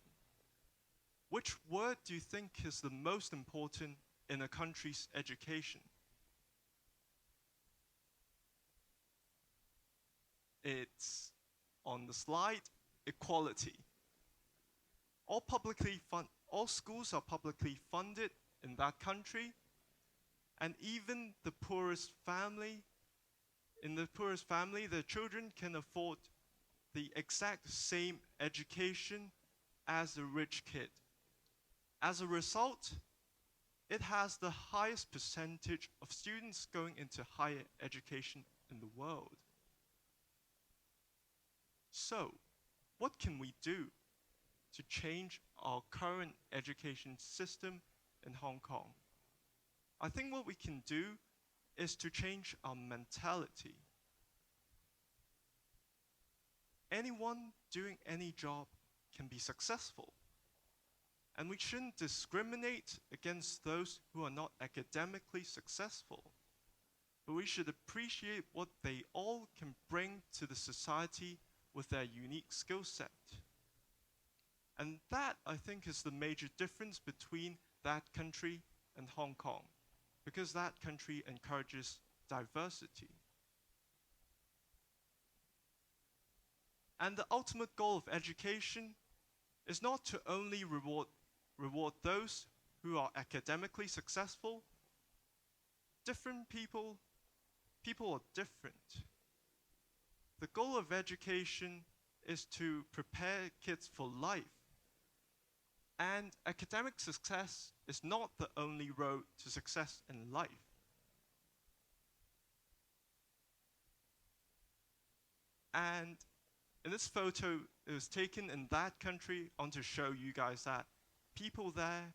Which word do you think is the most important in a country's education? It's on the slide, equality. All schools are publicly funded in that country, and even the poorest family, their children can afford the exact same education as a rich kid. As a result, it has the highest percentage of students going into higher education in the world. So, what can we do to change our current education system in Hong Kong? I think what we can do is to change our mentality. Anyone doing any job can be successful. And we shouldn't discriminate against those who are not academically successful. But we should appreciate what they all can bring to the society with their unique skill set. And that, I think, is the major difference between that country and Hong Kong, because that country encourages diversity. And the ultimate goal of education is not to only reward those who are academically successful. Different people are different. The goal of education is to prepare kids for life. And academic success is not the only road to success in life. And in this photo, it was taken in that country. I want to show you guys that people there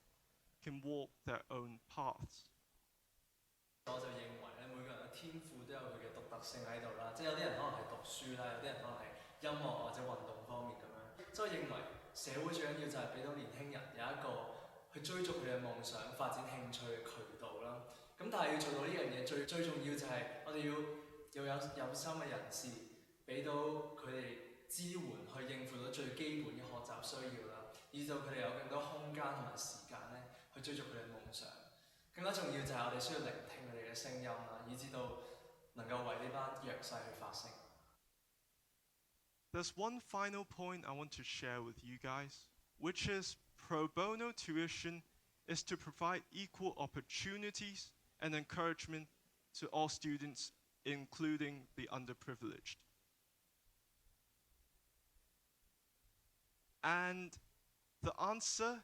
can walk their own paths.
我就認為咧，每個人嘅天賦都有佢嘅獨特性喺度啦。即係有啲人可能係讀書啦，有啲人可能係音樂或者運動方面咁樣。即係我認為社會最緊要就係俾到年輕人有一個去追逐佢嘅夢想、發展興趣嘅渠道啦。咁但係要做到呢樣嘢，最重要就係我哋要有心嘅人士，俾到佢哋支援去應付到最基本嘅學習需要啦，以至到佢哋有更多空間同埋時間咧去追逐佢哋嘅夢想。更加重要就係我哋需要聆聽佢哋嘅聲音啦，以至到能夠為呢班弱勢去發聲。
There's one final point I want to share with you guys, which is pro bono tuition is to provide equal opportunities and encouragement to all students, including the underprivileged. And the answer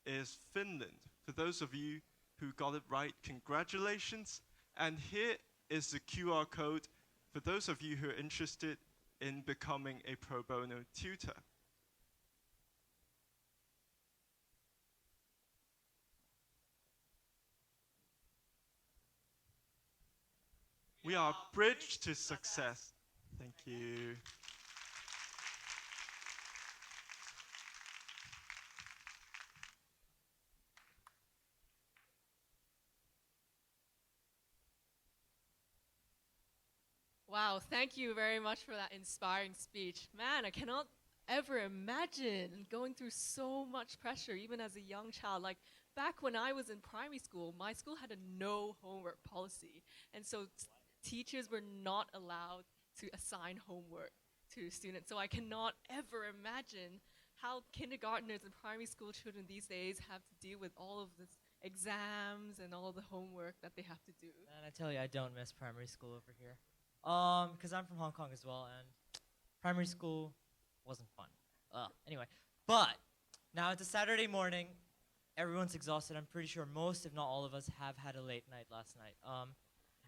is Finland. For those of you who got it right, congratulations. And here is the QR code for those of you who are interested in becoming a pro bono tutor. We are a bridge to success. Thank you.
Wow, thank you very much for that inspiring speech. Man, I cannot ever imagine going through so much pressure, even as a young child. Like, back when I was in primary school, my school had a no homework policy. And so teachers were not allowed to assign homework to students. So I cannot ever imagine how kindergartners and primary school children these days have to deal with all of this exams and all of the homework that they have to do.
And I tell you, I don't miss primary school over here. Because I'm from Hong Kong as well, and primary school wasn't fun. Anyway, but now it's a Saturday morning. Everyone's exhausted. I'm pretty sure most, if not all of us, have had a late night last night.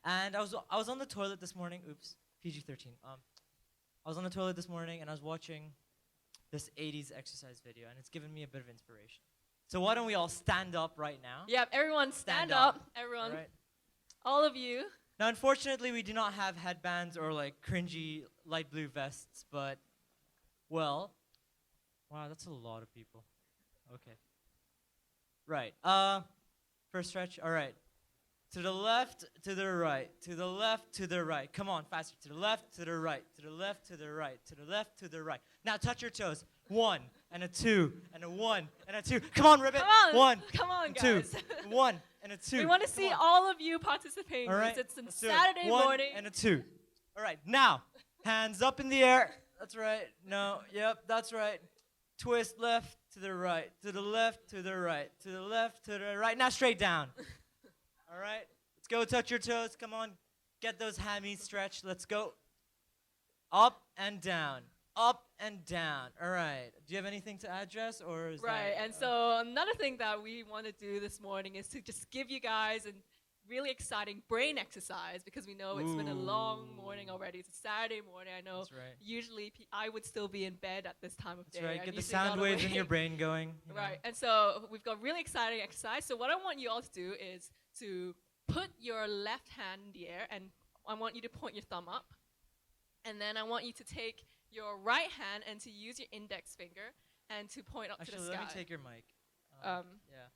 And I was on the toilet this morning. Oops, PG-13. I was on the toilet this morning, and I was watching this 80s exercise video, and it's given me a bit of inspiration. So why don't we all stand up right now?
Yep, everyone stand up. Everyone,
All right.
all of you.
Now, unfortunately, we do not have headbands or like cringy light blue vests, but, well, wow, that's a lot of people. Okay. Right. First stretch. All right. To the left, to the right, to the left, to the right. Come on, faster. To the left, to the right, to the left, to the right, to the left, to the right. Now touch your toes. 1 and a 2 and a 1 and a 2. Come on, Ribbit.
Come on.
1,
Come on,
2,
guys.
1 and a 2.
We want to see all of you participating.
All right.
It's a
let's do it.
Saturday
1
morning.
and a 2. All right. Now, hands up in the air. That's right. No. Yep. That's right. Twist left to the right, to the left, to the right, to the left, to the right. Now straight down. All right. Let's go. Touch your toes. Come on. Get those hammies stretched. Let's go. Up and down. Up and down. All right. Do you have anything to add, Jess, or is
Right,
that,
and so another thing that we want to do this morning is to just give you guys a really exciting brain exercise, because we know it's been a long morning already. It's a Saturday morning. I know
That's right.
usually I would still be in bed at this time of
That's
day.
right.
I'm
Get the
usually not
sound waves in
awake.
your brain going. you know.
Right, and so we've got really exciting exercise. So what I want you all to do is to put your left hand in the air, and I want you to point your thumb up. And then I want you to take your right hand and to use your index finger and to point up to
Actually,
the sky.
let me take your mic. Yeah.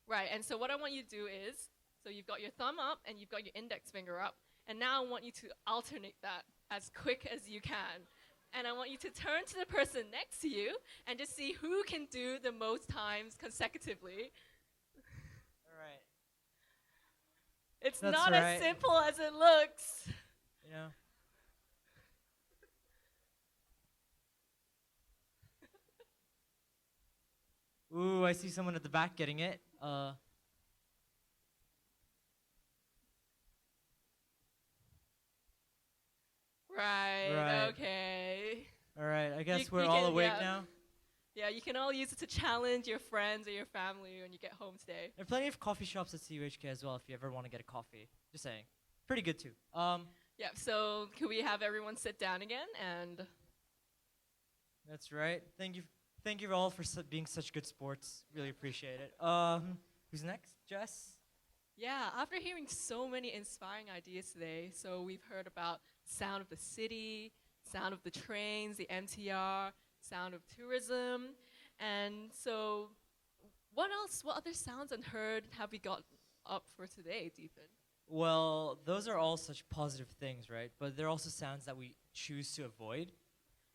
Right, and so what I want you to do is, so you've got your thumb up and you've got your index finger up, and now I want you to alternate that as quick as you can. And I want you to turn to the person next to you and just see who can do the most times consecutively.
All right.
It's
That's
not
right.
as simple as it looks.
You know. Ooh, I see someone at the back getting it.
Right, okay.
All right, I guess
You-
we're
you
all
can-
awake
yeah.
now.
Yeah, you can all use it to challenge your friends or your family when you get home today.
There are plenty of coffee shops at CUHK as well if you ever want to get a coffee. Just saying. Pretty good too.
Yeah, so could we have everyone sit down again? And
That's right. Thank you all for being such good sports. Really appreciate it. Who's next? Jess?
yeah, after hearing so many inspiring ideas today, so we've heard about sound of the city, sound of the trains, the MTR, sound of tourism, and so what else, what other sounds unheard have we got up for today, Deepan?
Well, those are all such positive things, right? But they're also sounds that we choose to avoid.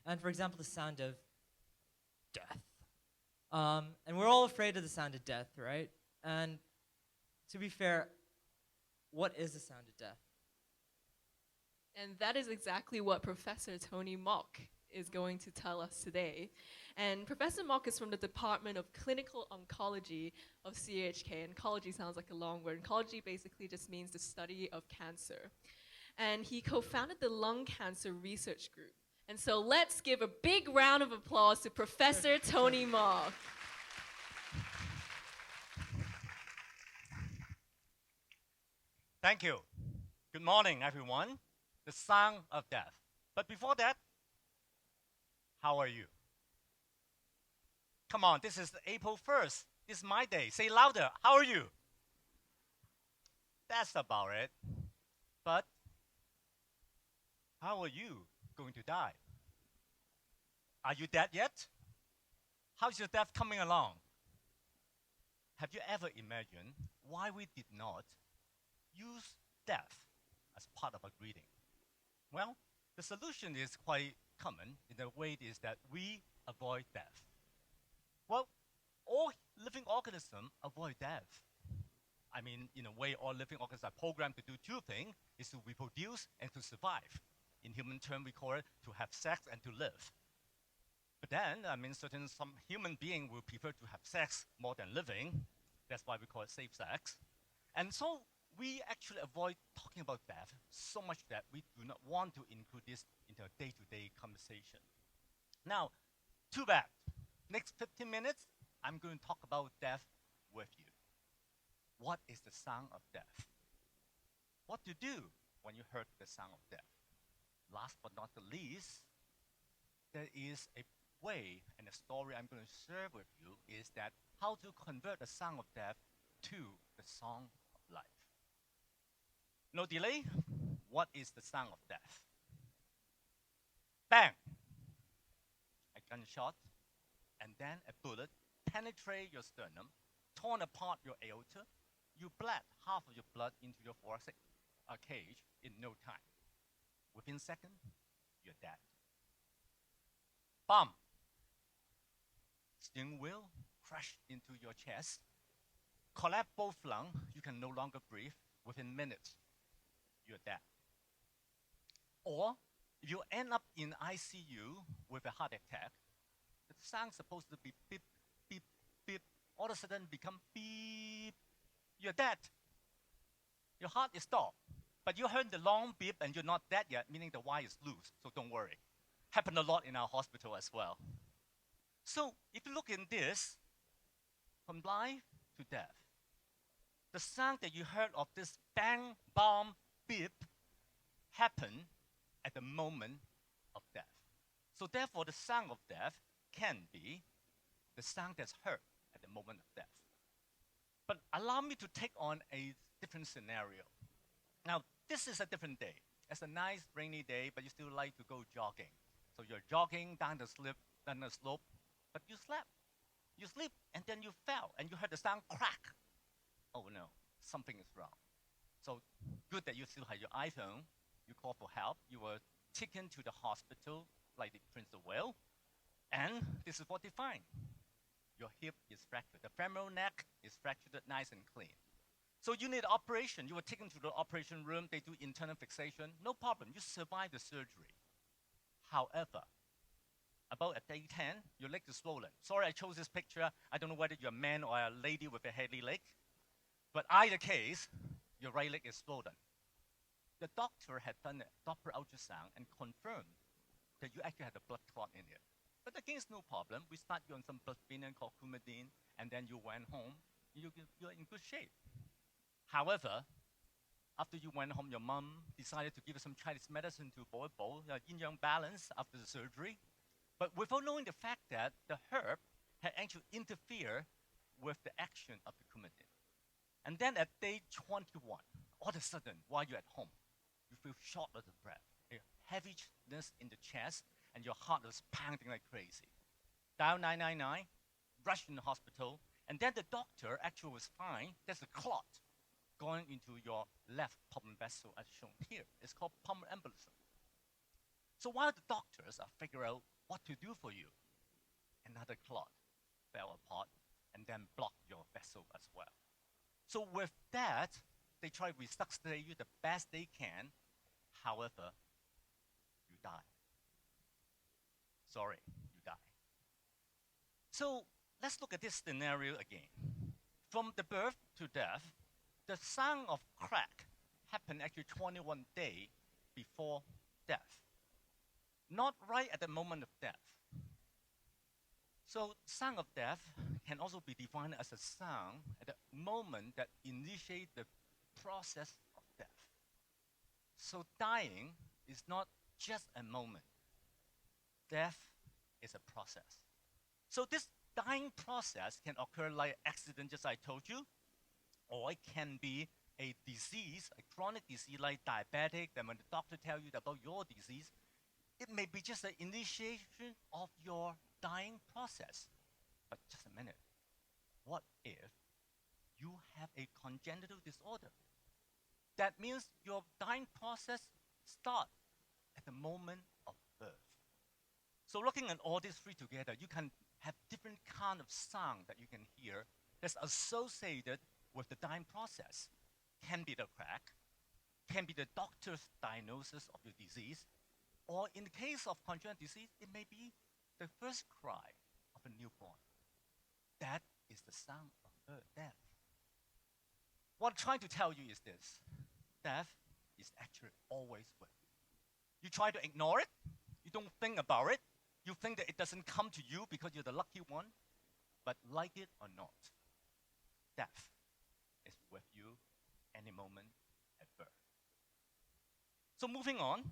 And for example, the sound of death. And we're all afraid of the sound of death, right? And to be fair, what is the sound of death?
And that is exactly what Professor Tony Mock is going to tell us today. And Professor Mock is from the Department of Clinical Oncology of CHK. And oncology sounds like a long word. Oncology basically just means the study of cancer. And he co-founded the Lung Cancer Research Group. And so let's give a big round of applause to Professor Tony Mock.
Thank you. Good morning, everyone. The sound of death. But before that, how are you? Come on, this is April 1st. This is my day. Say louder. How are you? That's about it. But how are you going to die? Are you dead yet? How's your death coming along? Have you ever imagined why we did not use death as part of a greeting? Well, the solution is quite common in the way it is that we avoid death. Well, all living organisms avoid death. I mean, in a way, all living organisms are programmed to do two things, is to reproduce and to survive. In human terms, we call it to have sex and to live. But then, I mean, some human being will prefer to have sex more than living. That's why we call it safe sex. And so we actually avoid talking about death so much that we do not want to include this into a day-to-day conversation. Now, too bad. Next 15 minutes, I'm going to talk about death with you. What is the sound of death? What to do when you heard the sound of death? Last but not the least, there is a way and a story I'm going to share with you is that how to convert the sound of death to the song of life. No delay, what is the sound of death? Bang! A gunshot, and then a bullet penetrate your sternum, torn apart your aorta, you bled half of your blood into your thoracic cage in no time. Within seconds, you're dead. Bam! Steering wheel crashed into your chest, collapse both lungs, you can no longer breathe. Within minutes, you're dead. Or if you end up in ICU with a heart attack, the sound's supposed to be beep, beep, beep, all of a sudden become beep, you're dead. Your heart is stopped, but you heard the long beep and you're not dead yet, meaning the wire is loose, so don't worry. Happened a lot in our hospital as well. So if you look in this, from life to death, the sound that you heard of this bang, bomb, beep happened at the moment of death. So therefore, the sound of death can be the sound that's heard at the moment of death. But allow me to take on a different scenario. Now, this is a different day. It's a nice rainy day, but you still like to go jogging. So you're jogging down the slope, but you slept. You sleep, and then you fell, and you heard the sound crack. Oh no, something is wrong. So good that you still have your iPhone. You call for help. You were taken to the hospital, like the Prince of Wales, and this is what they find. Your hip is fractured. The femoral neck is fractured nice and clean. So you need operation. You were taken to the operation room. They do internal fixation. No problem. You survive the surgery. However, about at day 10, your leg is swollen. Sorry, I chose this picture. I don't know whether you're a man or a lady with a hairy leg. But either case, your right leg is swollen. The doctor had done a Doppler ultrasound and confirmed that you actually had a blood clot in it. But again, it's no problem. We start you on some blood thinner called coumadin, and then you went home. You're in good shape. However, after you went home, your mom decided to give you some Chinese medicine to boil yin-yang balance after the surgery. But without knowing the fact that the herb had actually interfered with the action of the coumadin. And then at day 21, all of a sudden, while you're at home, you feel short of the breath, a heaviness in the chest, and your heart is pounding like crazy. Dial 999, rush in the hospital, and then the doctor actually was fine. There's a clot going into your left pulmonary vessel as shown here. It's called pulmonary embolism. So while the doctors are figuring out what to do for you, another clot fell apart and then blocked your vessel as well. So with that, they try to resuscitate you the best they can. However, you die. Sorry, you die. So let's look at this scenario again. From the birth to death, the sound of crack happened actually 21 days before death. Not right at the moment of death. So sound of death can also be defined as a sound at the moment that initiates the process of death. So dying is not just a moment. Death is a process. So this dying process can occur like accident, just I told you, or it can be a disease, a chronic disease like diabetic, then when the doctor tells you about your disease, it may be just the initiation of your dying process. But just a minute, what if you have a congenital disorder? That means your dying process starts at the moment of birth. So looking at all these three together, you can have different kind of sound that you can hear that's associated with the dying process. Can be the crack, can be the doctor's diagnosis of your disease, or in the case of congenital disease, it may be the first cry of a newborn. That is the sound of death. What I'm trying to tell you is this. Death is actually always with you. You try to ignore it. You don't think about it. You think that it doesn't come to you because you're the lucky one. But like it or not, death is with you any moment at birth. So moving on,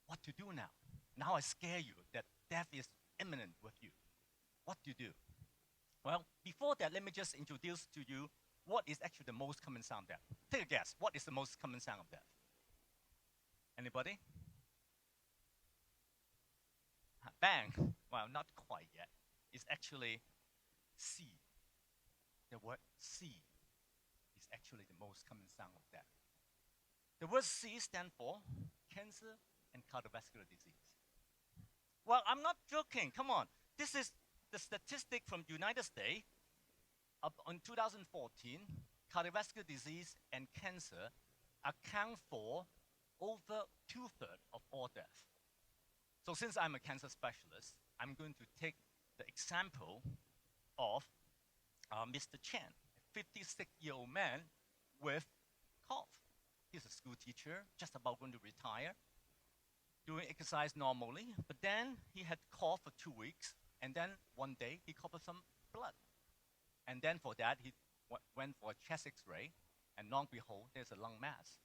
what to do now? Now I scare you that death is imminent with you. What to do? Well, before that, let me just introduce to you what is actually the most common sound of death. Take a guess. What is the most common sound of death? Anybody? Bang. Well, not quite yet. It's actually C. The word C is actually the most common sound of death. The word C stands for cancer and cardiovascular disease. Well, I'm not joking. Come on. This is the statistic from the United States. In 2014, cardiovascular disease and cancer account for over 2/3 of all deaths. So since I'm a cancer specialist, I'm going to take the example of Mr. Chen, a 56-year-old man with cough. He's a school teacher, just about going to retire, doing exercise normally, but then he had cough for 2 weeks, and then one day he coughed up some blood. And then for that, he went for a chest x-ray, and long behold, there's a lung mass.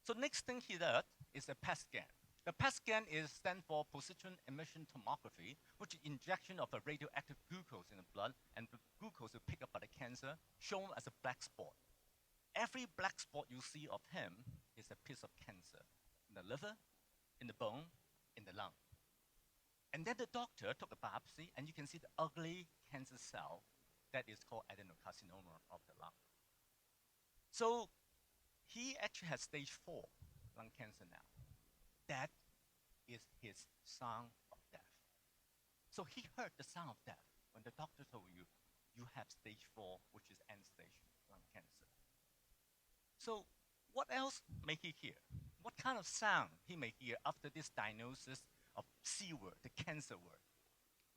So next thing he did is a PET scan. The PET scan stands for position emission tomography, which is injection of a radioactive glucose in the blood, and the glucose is picked up by the cancer, shown as a black spot. Every black spot you see of him is a piece of cancer in the liver, in the bone, in the lung. And then the doctor took a biopsy, and you can see the ugly cancer cell that is called adenocarcinoma of the lung. So he actually has stage 4 lung cancer now. That is his sound of death. So he heard the sound of death when the doctor told you, you have stage 4, which is end stage lung cancer. So what else may he hear? What kind of sound he may hear after this diagnosis of C word, the cancer word?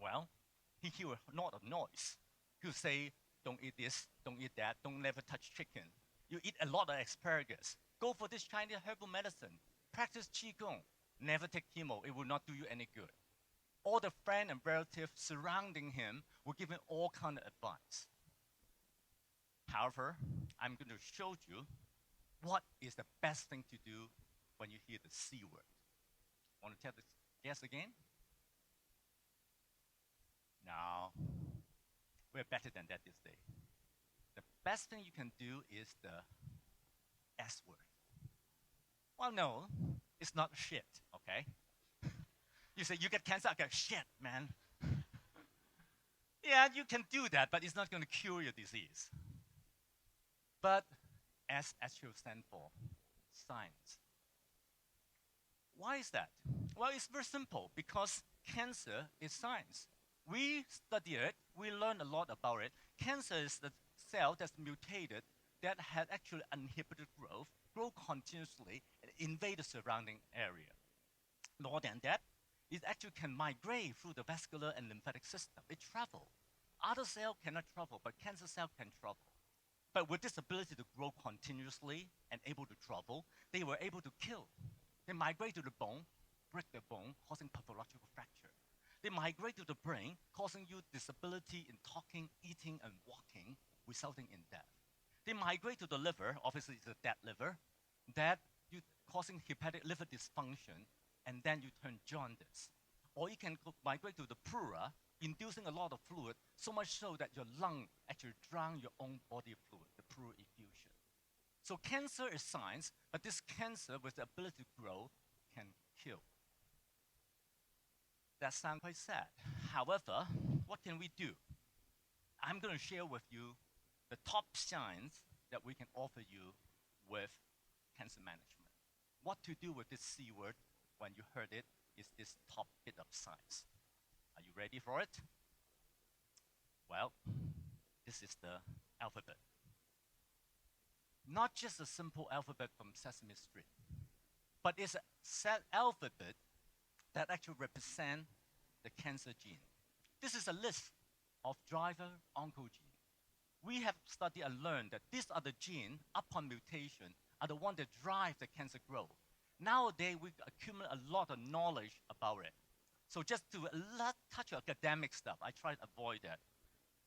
Well, he hear a lot of noise. He'll say, don't eat this, don't eat that, don't never touch chicken. You eat a lot of asparagus. Go for this Chinese herbal medicine. Practice Qigong. Never take chemo. It will not do you any good. All the friends and relatives surrounding him will give him all kind of advice. However, I'm going to show you what is the best thing to do when you hear the C word. Want to tell the guess again? No. We're better than that this day. The best thing you can do is the S word. Well, no, it's not shit, okay? You say, you get cancer, I get shit, man. Yeah, you can do that, but it's not going to cure your disease. But S actually stands for science. Why is that? Well, it's very simple, because cancer is science. We study it, we learn a lot about it. Cancer is the cell that's mutated, that had actually uninhibited growth, grow continuously, and invade the surrounding area. More than that, it actually can migrate through the vascular and lymphatic system. It travels. Other cells cannot travel, but cancer cells can travel. But with this ability to grow continuously and able to travel, they were able to kill. They migrate to the bone, break the bone, causing pathological fracture. They migrate to the brain, causing you disability in talking, eating, and walking, resulting in death. They migrate to the liver, obviously it's a dead liver, that causing hepatic liver dysfunction, and then you turn jaundice. Or you can migrate to the pleura, inducing a lot of fluid, so much so that your lung actually drown your own body fluid, the pleural effusion. So cancer is science, but this cancer with the ability to grow can kill. That sounds quite sad. However, what can we do? I'm going to share with you the top science that we can offer you with cancer management. What to do with this C word when you heard it is this top bit of science. Are you ready for it? Well, this is the alphabet. Not just a simple alphabet from Sesame Street, but it's an alphabet that actually represent the cancer gene. This is a list of driver oncogene. We have studied and learned that these are the genes, upon mutation, are the ones that drive the cancer growth. Nowadays, we accumulate a lot of knowledge about it. So just to touch academic stuff, I try to avoid that.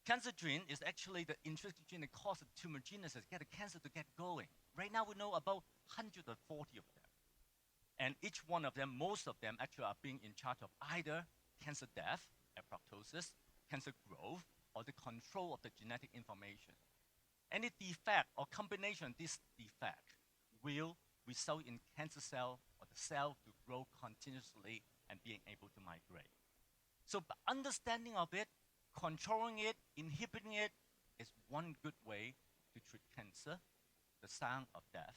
Cancer gene is actually the intrinsic gene that causes tumorigenesis, get the cancer to get going. Right now, we know about 140 of them. And each one of them, most of them actually are being in charge of either cancer death, apoptosis, cancer growth, or the control of the genetic information. Any defect or combination of this defect will result in cancer cell or the cell to grow continuously and being able to migrate. So understanding of it, controlling it, inhibiting it is one good way to treat cancer, the sound of death.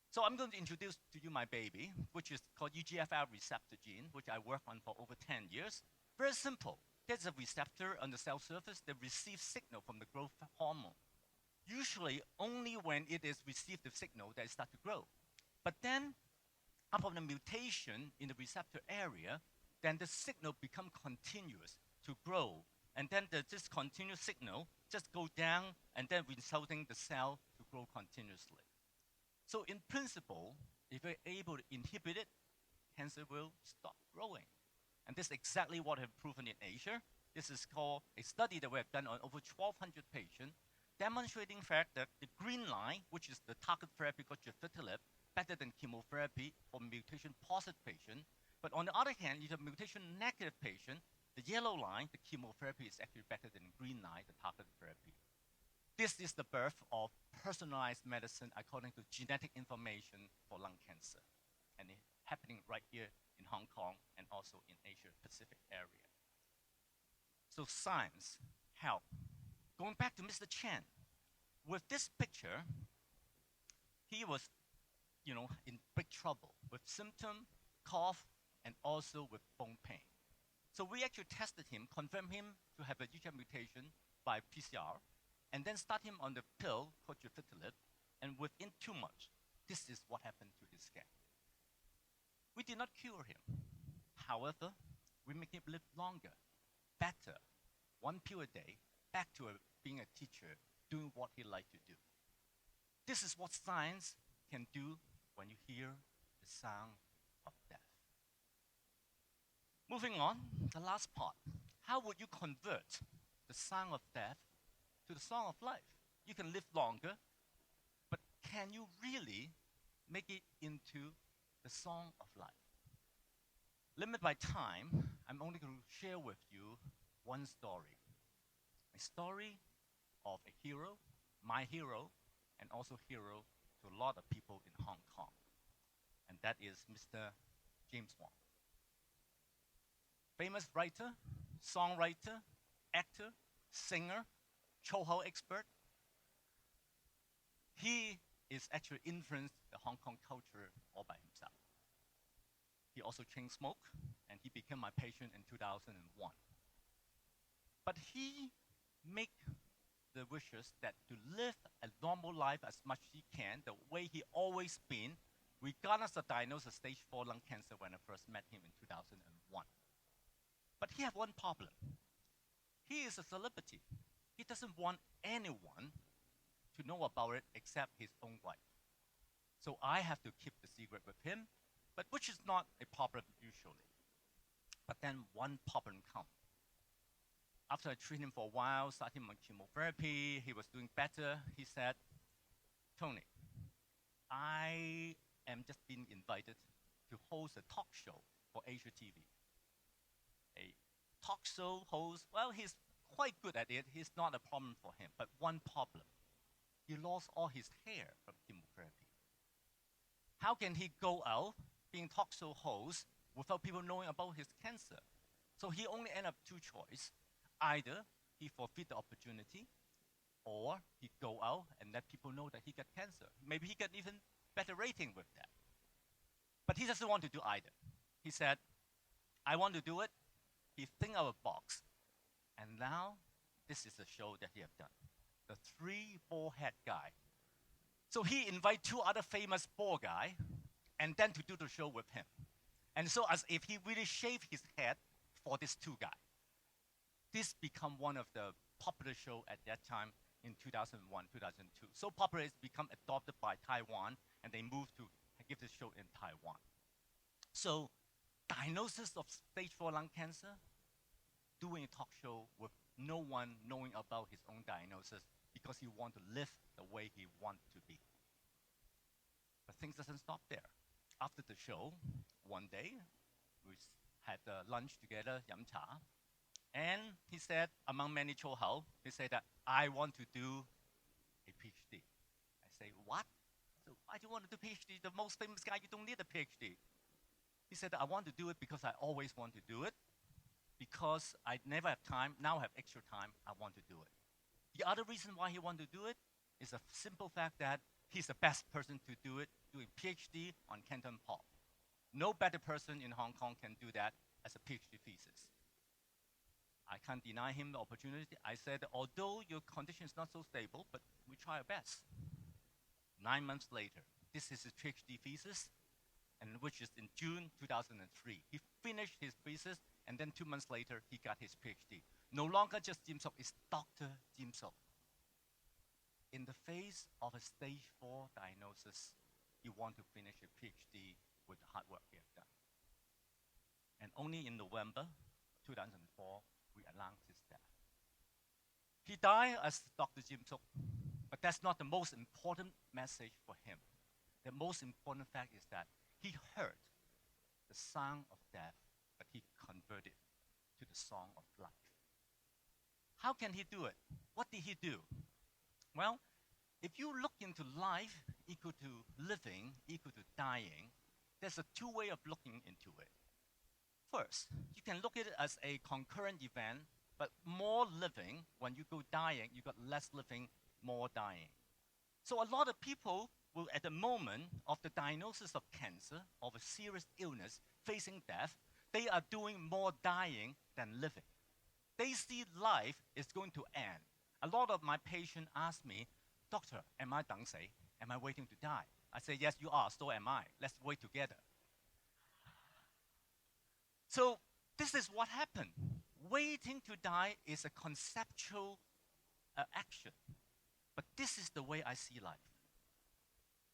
So I'm going to introduce to you my baby, which is called EGFR receptor gene, which I worked on for over 10 years. Very simple. There's a receptor on the cell surface that receives signal from the growth hormone. Usually only when it is received the signal that it starts to grow. But then, upon the mutation in the receptor area, then the signal becomes continuous to grow. And then this continuous signal just go down and then resulting the cell to grow continuously. So in principle, if we're able to inhibit it, cancer will stop growing. And this is exactly what I've proven in Asia. This is called a study that we have done on over 1,200 patients, demonstrating fact that the green line, which is the target therapy called gefitinib, better than chemotherapy for mutation-positive patient. But on the other hand, if a mutation-negative patient, the yellow line, the chemotherapy is actually better than the green line, the targeted therapy. This is the birth of personalized medicine according to genetic information for lung cancer. And it's happening right here in Hong Kong and also in Asia Pacific area. So science help. Going back to Mr. Chen, with this picture, he was, in big trouble with symptom, cough, and also with bone pain. So we actually tested him, confirmed him to have a UTM mutation by PCR, and then start him on the pill called Gefitalit, and within 2 months, this is what happened to his scan. We did not cure him. However, we make him live longer, better, 1 pill a day, back to being a teacher, doing what he liked to do. This is what science can do when you hear the sound of death. Moving on, the last part. How would you convert the sound of death to the song of life? You can live longer, but can you really make it into the song of life? Limited by time, I'm only going to share with you one story. A story of a hero, my hero, and also hero to a lot of people in Hong Kong. And that is Mr. James Wong. Famous writer, songwriter, actor, singer, CUHK expert. He is actually influenced the Hong Kong culture all by himself. He also chain smoked, and he became my patient in 2001. But he make the wishes that to live a normal life as much as he can, the way he always been, regardless of diagnosis of stage 4 lung cancer when I first met him in 2001. But he have one problem. He is a celebrity. He doesn't want anyone to know about it except his own wife. So I have to keep the secret with him, but which is not a problem usually. But then one problem comes. After I treated him for a while, started him on chemotherapy, he was doing better. He said, Tony, I am just being invited to host a talk show for Asia TV. A talk show host, well, he's quite good at it. It's not a problem for him. But one problem, he lost all his hair from chemotherapy. How can he go out being talk show host without people knowing about his cancer? So he only ended up 2 choices. Either he forfeit the opportunity, or he go out and let people know that he got cancer. Maybe he get even better rating with that. But he doesn't want to do either. He said, I want to do it. He think of a box. And now, this is the show that he have done. The 3 bald head guy. So he invite 2 other famous bald guy, and then to do the show with him. And so as if he really shaved his head for these 2 guys. This become one of the popular show at that time in 2001, 2002. So popular it's become adopted by Taiwan, and they moved to give this show in Taiwan. So diagnosis of stage 4 lung cancer, doing a talk show with no one knowing about his own diagnosis because he want to live the way he want to be. But things doesn't stop there. After the show, one day, we had lunch together, 飲茶. And he said, among many CUHK, he said that, I want to do a PhD. I say, what? So why do you want to do PhD? The most famous guy, you don't need a PhD. He said, I want to do it because I always want to do it. Because I never have time, now I have extra time, I want to do it. The other reason why he want to do it is a simple fact that he's the best person to do it, doing PhD on Canton pop. No better person in Hong Kong can do that as a PhD thesis. I can't deny him the opportunity. I said, although your condition is not so stable, but we try our best. 9 months later, this is his PhD thesis, and which is in June 2003. He finished his thesis, and then 2 months later, he got his PhD. No longer just Jim Sok, it's Dr. Jim Sok. In the face of a stage 4 diagnosis, you want to finish a PhD with the hard work he has done. And only in November 2004, we announced his death. He died as Dr. Jim Sok, but that's not the most important message for him. The most important fact is that he heard the sound of death, but he converted to the song of life. How can he do it? What did he do? Well, if you look into life equal to living, equal to dying, there's a 2 way of looking into it. First, you can look at it as a concurrent event, but more living. When you go dying, you got less living, more dying. So a lot of people will, at the moment of the diagnosis of cancer, of a serious illness, facing death, they are doing more dying than living. They see life is going to end. A lot of my patients ask me, Doctor, am I 等死? Am I waiting to die? I say, yes, you are, so am I. Let's wait together. So this is what happened. Waiting to die is a conceptual action. But this is the way I see life.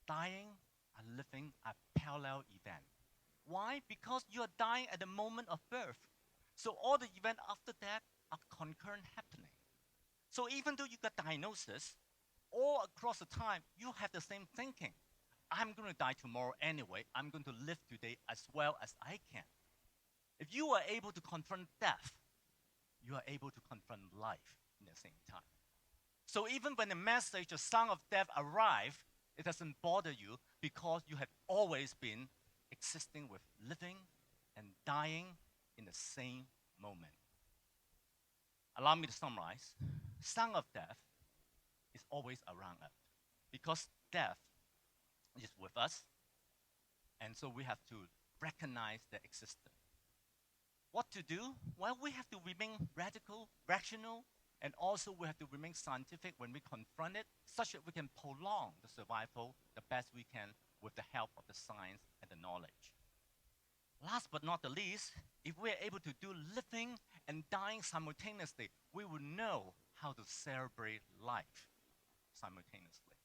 Dying and living are parallel events. Why? Because you are dying at the moment of birth. So all the events after that are concurrent happening. So even though you got diagnosis, all across the time, you have the same thinking. I'm going to die tomorrow anyway. I'm going to live today as well as I can. If you are able to confront death, you are able to confront life in the same time. So even when the message, the sound of death arrives, it doesn't bother you because you have always been existing with living and dying in the same moment. Allow me to summarize. Sound of death is always around us because death is with us, and so we have to recognize their existence. What to do? Well, we have to remain radical, rational, and also we have to remain scientific when we confront it, such that we can prolong the survival the best we can with the help of the science and the knowledge. Last but not the least, if we are able to do living and dying simultaneously, we will know how to celebrate life simultaneously.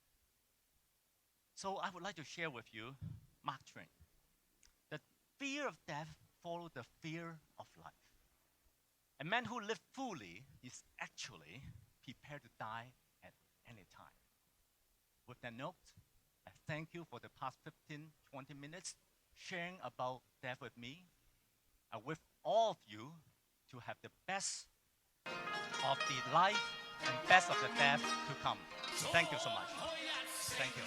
So I would like to share with you Mark Twain. The fear of death follows the fear of life. A man who lives fully is actually prepared to die at any time. With that note, I thank you for the past 15, 20 minutes sharing about death with me. I wish all of you to have the best of the life and best of the death to come. Thank you so much. Thank you.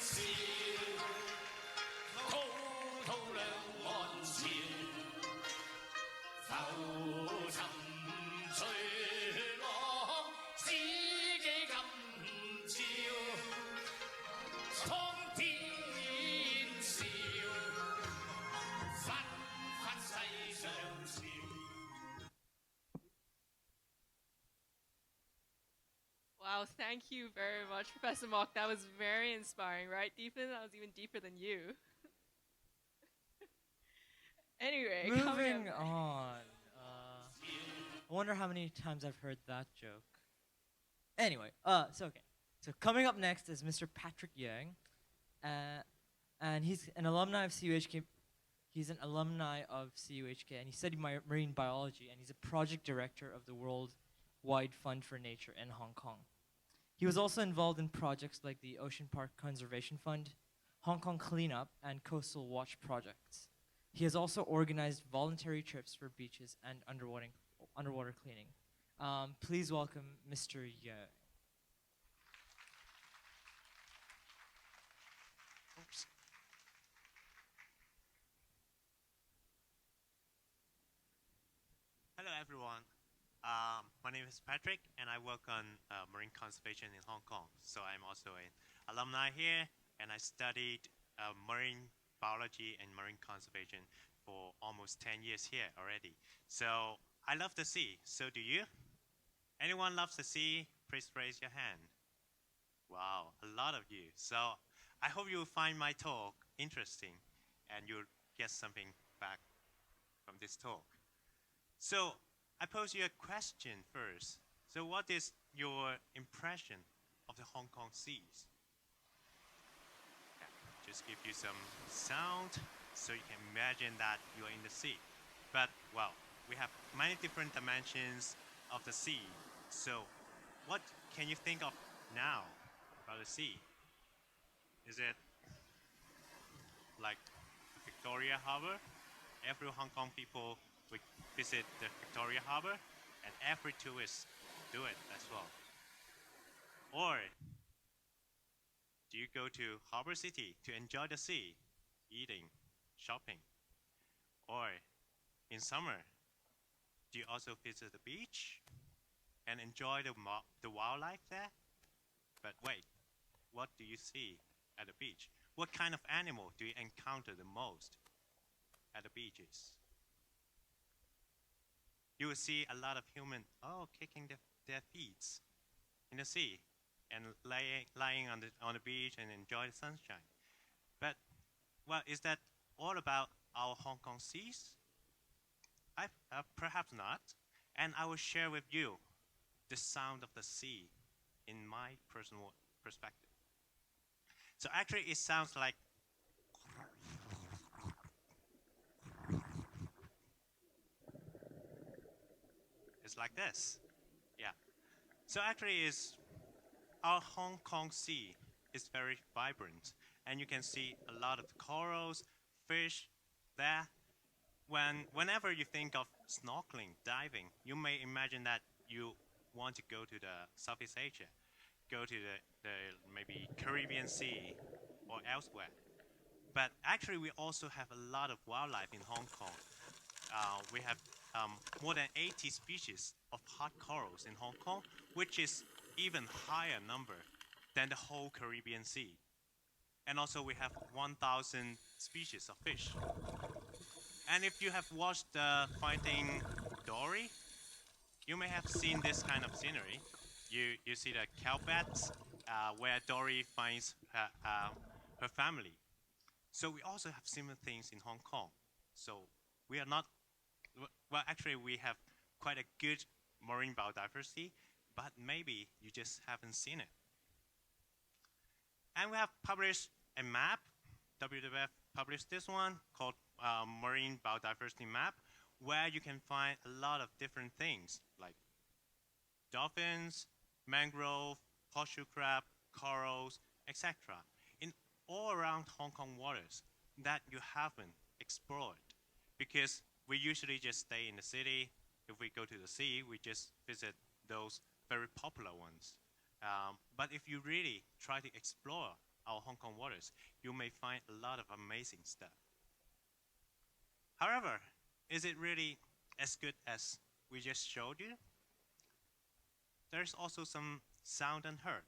Wow, thank you very much, Professor Mock. That was very inspiring, right, Deepan? That was even deeper than you. Anyway,
Moving on. I wonder how many times I've heard that joke. Anyway, so coming up next is Mr. Patrick Cheung, and he's an alumni of CUHK. He's an alumni of CUHK, and he studied marine biology, and he's a project director of the Worldwide Fund for Nature in Hong Kong. He was also involved in projects like the Ocean Park Conservation Fund, Hong Kong Cleanup, and Coastal Watch projects. He has also organized voluntary trips for beaches and underwater cleaning. Please welcome Mr. Cheung.
Oops.
Hello, everyone. My name is Patrick, and I work on marine conservation in Hong Kong. So I'm also an alumni here, and I studied marine biology and marine conservation for almost 10 years here already. So I love the sea. So do you? Anyone loves the sea? Please raise your hand. Wow, a lot of you. So I hope you will find my talk interesting, and you'll get something back from this talk. So I pose you a question first. So what is your impression of the Hong Kong seas? Just give you some sound so you can imagine that you're in the sea. But, well, we have many different dimensions of the sea. So what can you think of now about the sea? Is it like Victoria Harbour? Every Hong Kong people would visit the Victoria Harbour, and every tourist do it as well. Or do you go to Harbour City to enjoy the sea, eating, shopping? Or in summer, Do you also visit the beach and enjoy the wildlife there? But wait, what do you see at the beach? What kind of animal do you encounter the most at the beaches? You will see a lot of humans, kicking their feet in the sea and lying on the beach and enjoy the sunshine. But, well, is that all about our Hong Kong seas? Perhaps not. And I will share with you the sound of the sea in my personal perspective. So actually it sounds like it's like this. Yeah. So actually our Hong Kong sea is very vibrant, and you can see a lot of corals, fish there. Whenever you think of snorkeling, diving, you may imagine that you want to go to the Southeast Asia, go to the maybe Caribbean Sea or elsewhere. But actually, we also have a lot of wildlife in Hong Kong. We have more than 80 species of hard corals in Hong Kong, which is even higher number than the whole Caribbean Sea. And also we have 1,000 species of fish. And if you have watched Finding Dory, you may have seen this kind of scenery. You see the cow beds where Dory finds her family. So we also have similar things in Hong Kong. So we are not, well, actually we have quite a good marine biodiversity, but maybe you just haven't seen it. And we have published a map. WWF published this one called Marine Biodiversity Map, where you can find a lot of different things like dolphins, mangrove, horseshoe crab, corals, etc. in all around Hong Kong waters that you haven't explored, because we usually just stay in the city. If we go to the sea, we just visit those very popular ones. But if you really try to explore our Hong Kong waters, you may find a lot of amazing stuff. However, is it really as good as we just showed you? There's also some sound unheard.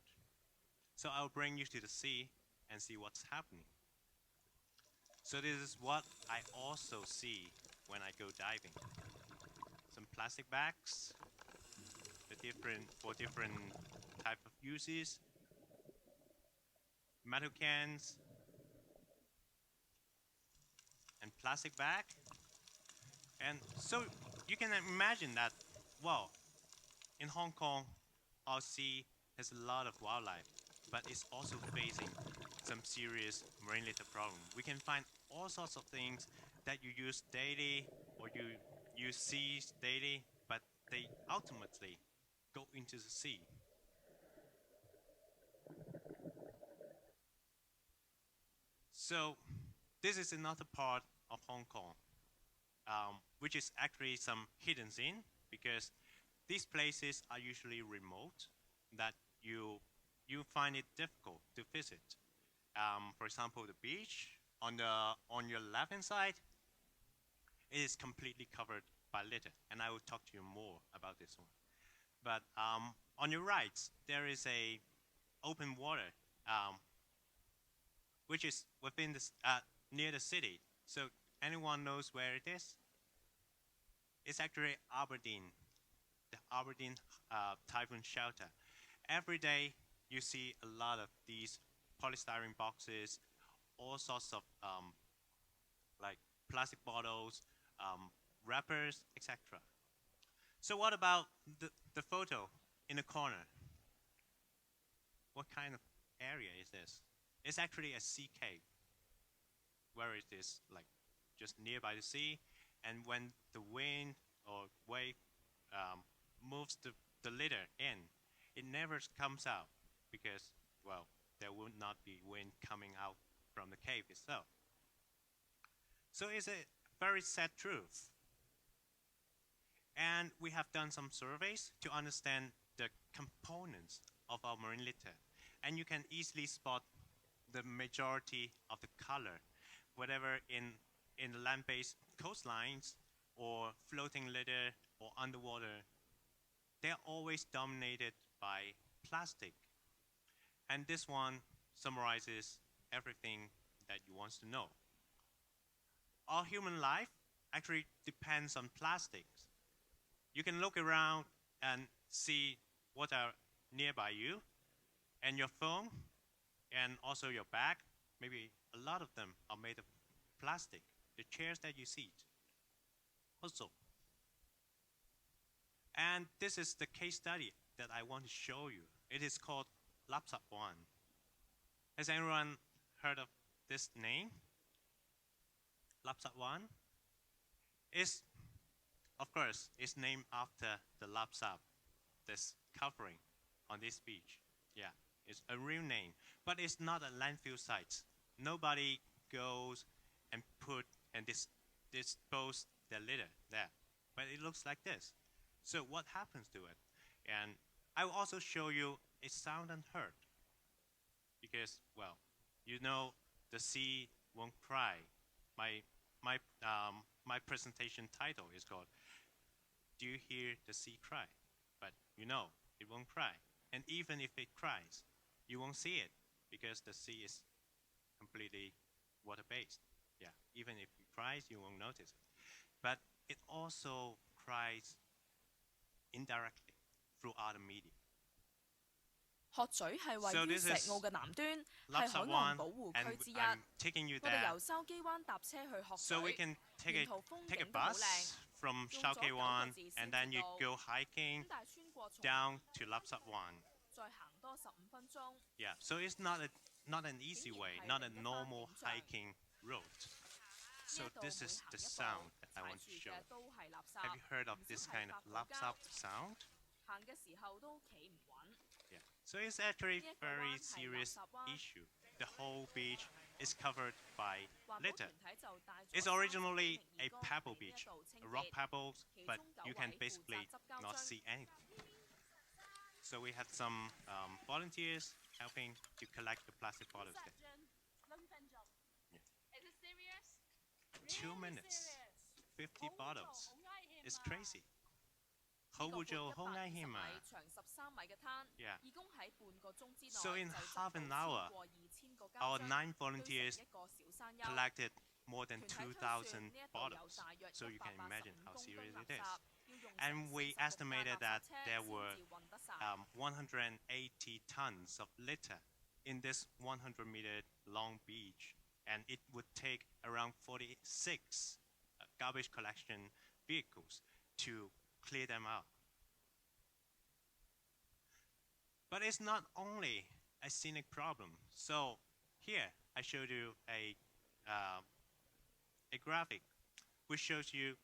So I'll bring you to the sea and see what's happening. So this is what I also see when I go diving. Some plastic bags, for different type of uses, metal cans, and plastic bag. And so you can imagine that, well, in Hong Kong, our sea has a lot of wildlife, but it's also facing some serious marine litter problem. We can find all sorts of things that you use daily or you see daily, but they ultimately go into the sea. So this is another part of Hong Kong, which is actually some hidden scene, because these places are usually remote, that you find it difficult to visit. For example, the beach on your left-hand side, it is completely covered by litter, and I will talk to you more about this one. But on your right, there is a open water, which is within the near the city. So anyone knows where it is? It's actually Aberdeen, the Aberdeen Typhoon Shelter. Every day you see a lot of these polystyrene boxes, all sorts of like plastic bottles, wrappers, etc. So what about the photo in the corner? What kind of area is this? It's actually a sea cave, where it is like just nearby the sea, and when the wind or wave moves the litter in, it never comes out, because, well, there will not be wind coming out from the cave itself. So it's a very sad truth. And we have done some surveys to understand the components of our marine litter. And you can easily spot the majority of the color, whether in the land-based coastlines or floating litter or underwater, they're always dominated by plastic. And this one summarizes everything that you want to know. Our human life actually depends on plastics. You can look around and see what are nearby you, and your phone, and also your bag. Maybe a lot of them are made of plastic. The chairs that you sit, also. And this is the case study that I want to show you. It is called Lapsap One. Has anyone heard of this name? Lapsap One is, of course, is named after the lapsap, this covering on this beach. Yeah, it's a real name, but it's not a landfill site. Nobody goes and put and dispose their litter there, but it looks like this. So what happens to it? And I will also show you a sound unheard, because, well, you know, the sea won't cry. My presentation title is called "Do You Hear the Sea Cry?" But you know it won't cry, and even if it cries, you won't see it because the sea is completely water-based. Yeah, even if it cries, you won't notice it. But it also cries indirectly through other media.
鶴咀係位
So
於
this
石
is
澳嘅南端，係
Lapsap
海岸
One,
保護
and
區之一。
I'm taking you
我哋
there.
由筲箕灣搭車去鶴
So we
咀，
can take
沿
a
途風
take a
景都好
bus
靚。
from
用咗
Shaokei
9個
One,
字
and
先
then
至
you
到，
go
咁
hiking
但係穿過松
down
林
to Lapsap One.
再行多15分鐘。
Yeah, so it's not an easy way, not a normal hiking route. So
呢一度
this
每
is
行
the
一
sound
步，
that I
踩
want
住
to show.
嘅都係垃圾，
Have you heard of
唔
this
少
kind
係
of
發泡膠，
lapsap sound?
行嘅時候都企唔穩。
Yeah. So it's actually
呢一個
very
灣係垃
serious
圾灣，
issue. The whole beach is covered by
環保
litter.
團體就帶咗
It's
30
originally
名
a
義工
pebble
嚟呢一
beach,
度清
rock
潔，
pebbles,
其
but
中
you
9
can
位負責
basically
執膠
not
樽。
see anything. So we had some volunteers helping to collect the plastic bottles there. Yeah. 2 minutes, 50 bottles. It's crazy. 好污糟，好危險啊！
長13米嘅灘，
Yeah.
義工喺半個鐘之內
So in
就執
half
到
an
超
hour,
過2000個
our
膠樽，
9
堆成
volunteers
一個小山丘。
collected more than
團體推
2,000
算呢一度有
bottles.
大約
So you can imagine
185
how
公噸
serious
垃
it is.
圾，要用
And
成
we
46架
estimated
垃
that
圾車
there
先
were
至運得晒。
180 tons of litter in this 100-meter long beach, and it would take around 46 garbage collection vehicles to clear them out. But it's not only a scenic problem. So here I showed you a graphic which shows you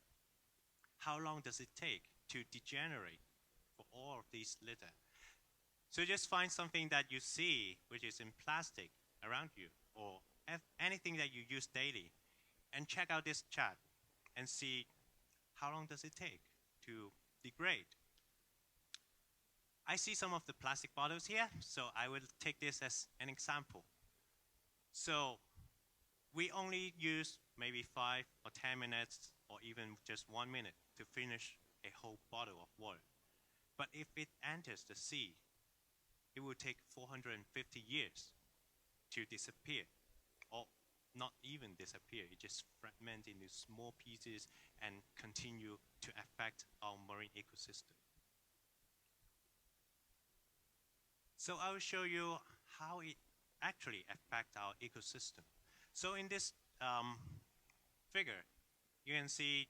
how long does it take to degenerate for all of these litter. So just find something that you see which is in plastic around you, or anything that you use daily, and check out this chart and see how long does it take to degrade. I see some of the plastic bottles here, so I will take this as an example. So we only use maybe 5 or 10 minutes, or even just 1 minute to finish a whole bottle of water. But if it enters the sea, it will take 450 years to disappear, or not even disappear. It just fragment into small pieces and continue to affect our marine ecosystem. So I will show you how it actually affects our ecosystem. So in this figure, you can see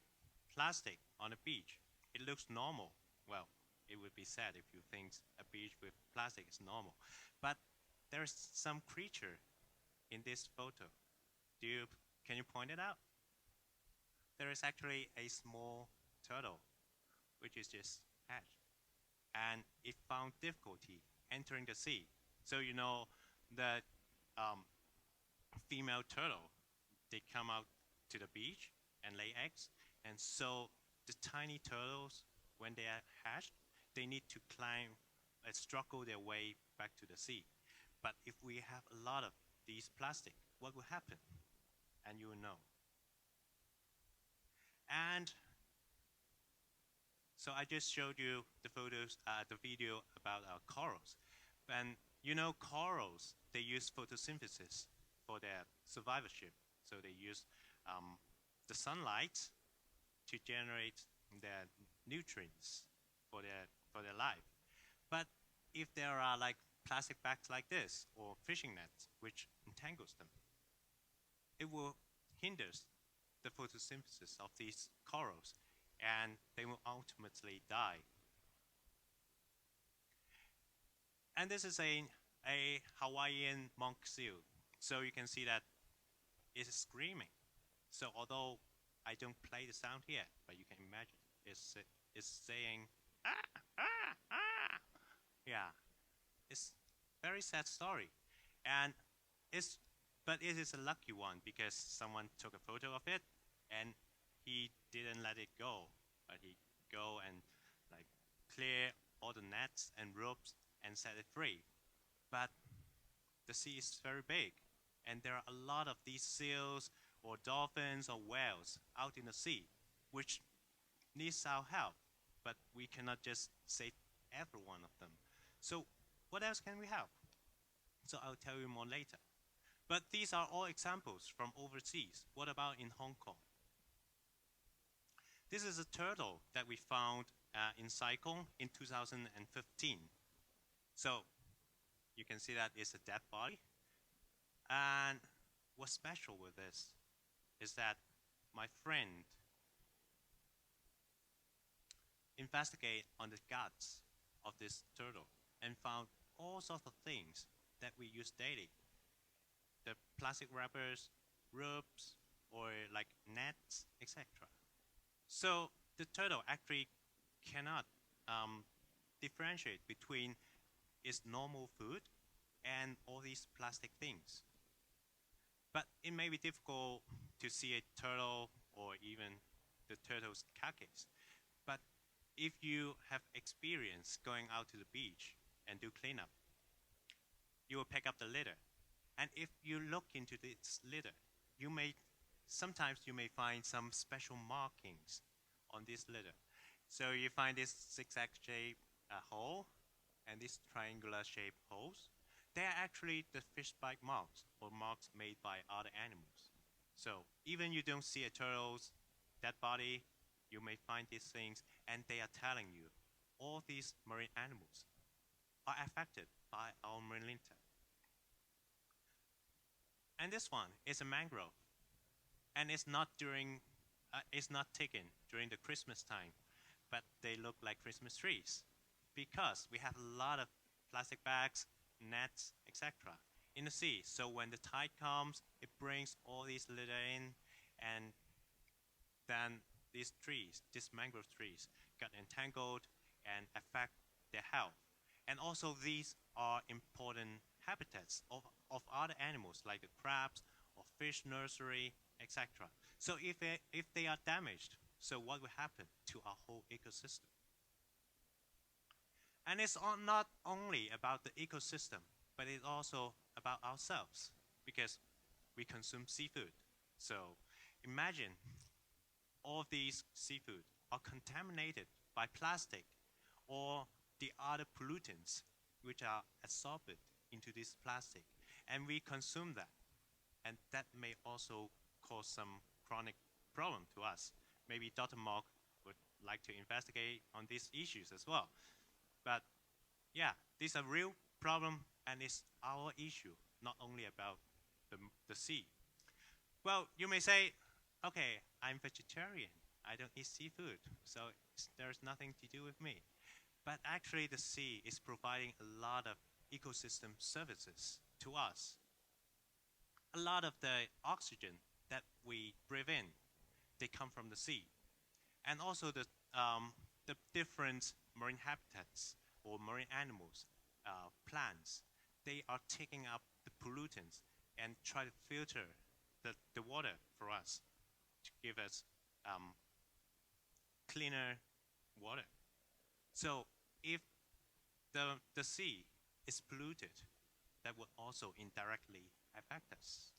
plastic on a beach. It looks normal. Well, it would be sad if you think a beach with plastic is normal. But there's some creature in this photo. Can you point it out? There is actually a small turtle, which is just hatched. And it found difficulty entering the sea. So you know the female turtle, they come out to the beach and lay eggs. And so the tiny turtles, when they are hatched, they need to climb and struggle their way back to the sea. But if we have a lot of these plastic, what will happen? And you will know. And So I just showed you the photos, the video about our corals. And you know corals, they use photosynthesis for their survivorship. So they use the sunlight to generate their nutrients for their life. But if there are like plastic bags like this or fishing nets which entangles them, it will hinder the photosynthesis of these corals and they will ultimately die. And this is a Hawaiian monk seal. So you can see that it is screaming. So although I don't play the sound here, but you can imagine it's saying, ah, ah, ah. Yeah, it's very sad story. And but it is a lucky one because someone took a photo of it and he didn't let it go, but he go and like clear all the nets and ropes and set it free. But the sea is very big and there are a lot of these seals or dolphins or whales out in the sea which needs our help, but we cannot just save every one of them. So what else can we help? So I'll tell you more later. But these are all examples from overseas. What about in Hong Kong? This is a turtle that we found in Sai-Kung in 2015. So you can see that it's a dead body. And what's special with this is that my friend investigated on the guts of this turtle and found all sorts of things that we use daily. The plastic wrappers, ropes, or like nets, etc. So the turtle actually cannot differentiate between its normal food and all these plastic things. But it may be difficult to see a turtle or even the turtle's carcass. But if you have experience going out to the beach and do cleanup, you will pick up the litter. And if you look into this litter, sometimes you may find some special markings on this litter. So you find this zigzag-shaped hole and these triangular shaped holes. They are actually the fish bite marks or marks made by other animals. So even you don't see a turtle's dead body, you may find these things and they are telling you all these marine animals are affected by our marine litter. And this one is a mangrove. And it's not taken during the Christmas time, but they look like Christmas trees because we have a lot of plastic bags, nets, etc. in the sea. So when the tide comes, it brings all these litter in, and then these mangrove trees, got entangled and affect their health. And also these are important habitats of other animals like the crabs or fish nursery, etc. So if they are damaged, so what will happen to our whole ecosystem? And it's not only about the ecosystem, but it's also about ourselves because we consume seafood. So imagine all of these seafood are contaminated by plastic or the other pollutants which are absorbed into this plastic, and we consume that. And that may also cause some chronic problem to us. Maybe Dr. Mark would like to investigate on these issues as well. But yeah, this is a real problem and it's our issue, not only about the sea. Well, you may say, okay, I'm vegetarian. I don't eat seafood, so there's nothing to do with me. But actually the sea is providing a lot of ecosystem services to us. A lot of the oxygen that we breathe in, they come from the sea. And also the different marine habitats or marine animals, plants, they are taking up the pollutants and try to filter the water for us to give us cleaner water. So if the sea is polluted, that will also indirectly affect us.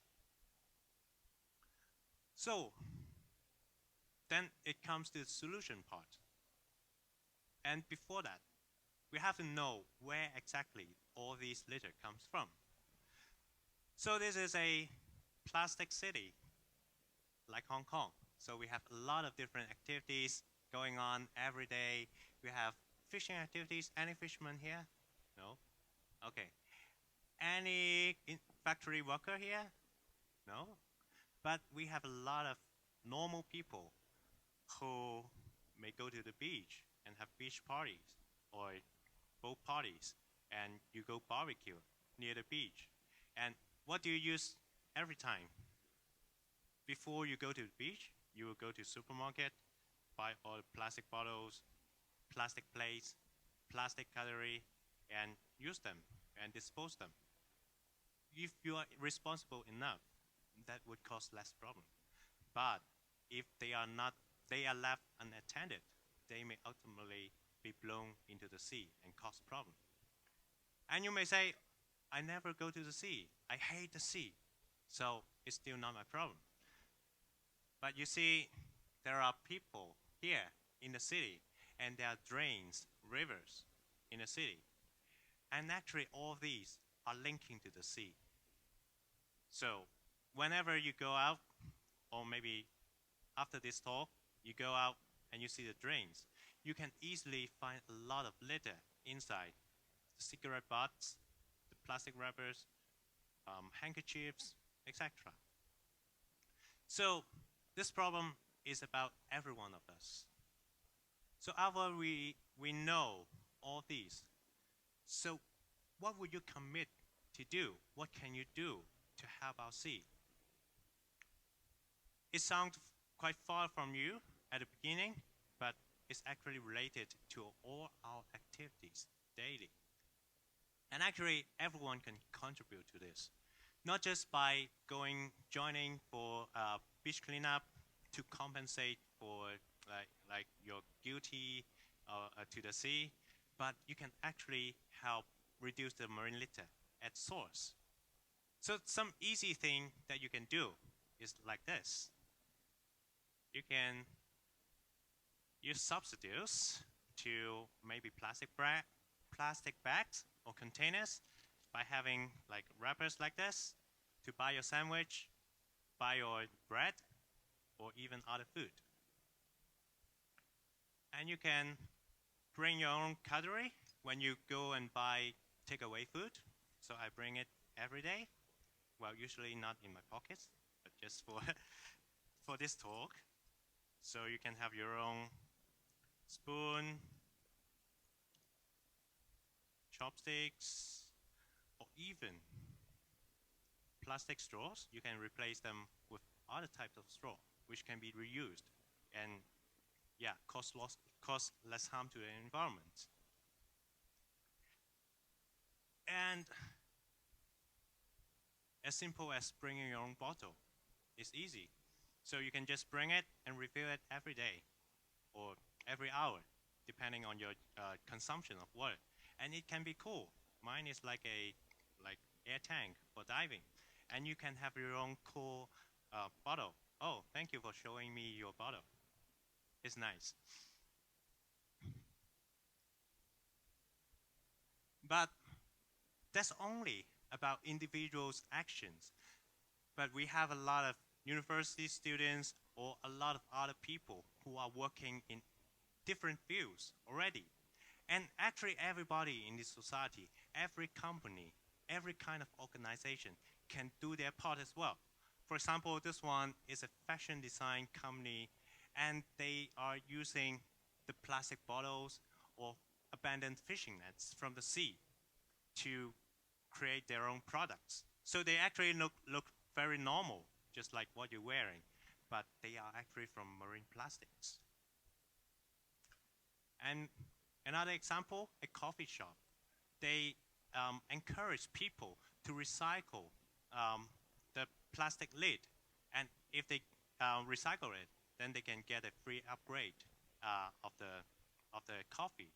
So then it comes to the solution part. And before that, we have to know where exactly all these litter comes from. So this is a plastic city, like Hong Kong. So we have a lot of different activities going on every day. We have fishing activities. Any fishermen here? No? Okay. Any factory worker here? No? But we have a lot of normal people who may go to the beach and have beach parties or boat parties, and you go barbecue near the beach. And what do you use every time? Before you go to the beach, you will go to supermarket, buy all plastic bottles, plastic plates, plastic cutlery, and use them and dispose them. If you are responsible enough, that would cause less problem. But if they are left unattended, they may ultimately be blown into the sea and cause problem. And you may say, I never go to the sea. I hate the sea. So it's still not my problem. But you see, there are people here in the city, and there are drains, rivers in the city. And actually all of these are linking to the sea. So whenever you go out, or maybe after this talk, you go out and you see the drains, you can easily find a lot of litter inside. The cigarette butts, the plastic wrappers, handkerchiefs, etc. So this problem is about every one of us. So after we know all these, so what would you commit to do? What can you do to help our sea? It sounds quite far from you at the beginning, but it's actually related to all our activities daily. And actually, everyone can contribute to this, not just by joining for beach cleanup to compensate for like your duty to the sea, but you can actually help reduce the marine litter at source. So some easy thing that you can do is like this. You can use substitutes to maybe plastic bags or containers by having like wrappers like this to buy your sandwich, buy your bread, or even other food. And you can bring your own cutlery when you go and buy takeaway food. So I bring it every day. Well, usually not in my pockets, but just for for this talk. So you can have your own spoon, chopsticks, or even plastic straws. You can replace them with other types of straw, which can be reused and cause less harm to the environment. And as simple as bringing your own bottle is easy. So you can just bring it and refill it every day or every hour, depending on your consumption of water. And it can be cool. Mine is like a air tank for diving. And you can have your own cool bottle. Oh, thank you for showing me your bottle. It's nice. But that's only about individuals' actions. But we have a lot of university students or a lot of other people who are working in different fields already. And actually everybody in this society, every company, every kind of organization can do their part as well. For example, this one is a fashion design company, and they are using the plastic bottles or abandoned fishing nets from the sea to create their own products. So they actually look very normal, just like what you're wearing, but they are actually from marine plastics. And another example, a coffee shop. They encourage people to recycle the plastic lid, and if they recycle it, then they can get a free upgrade of the coffee.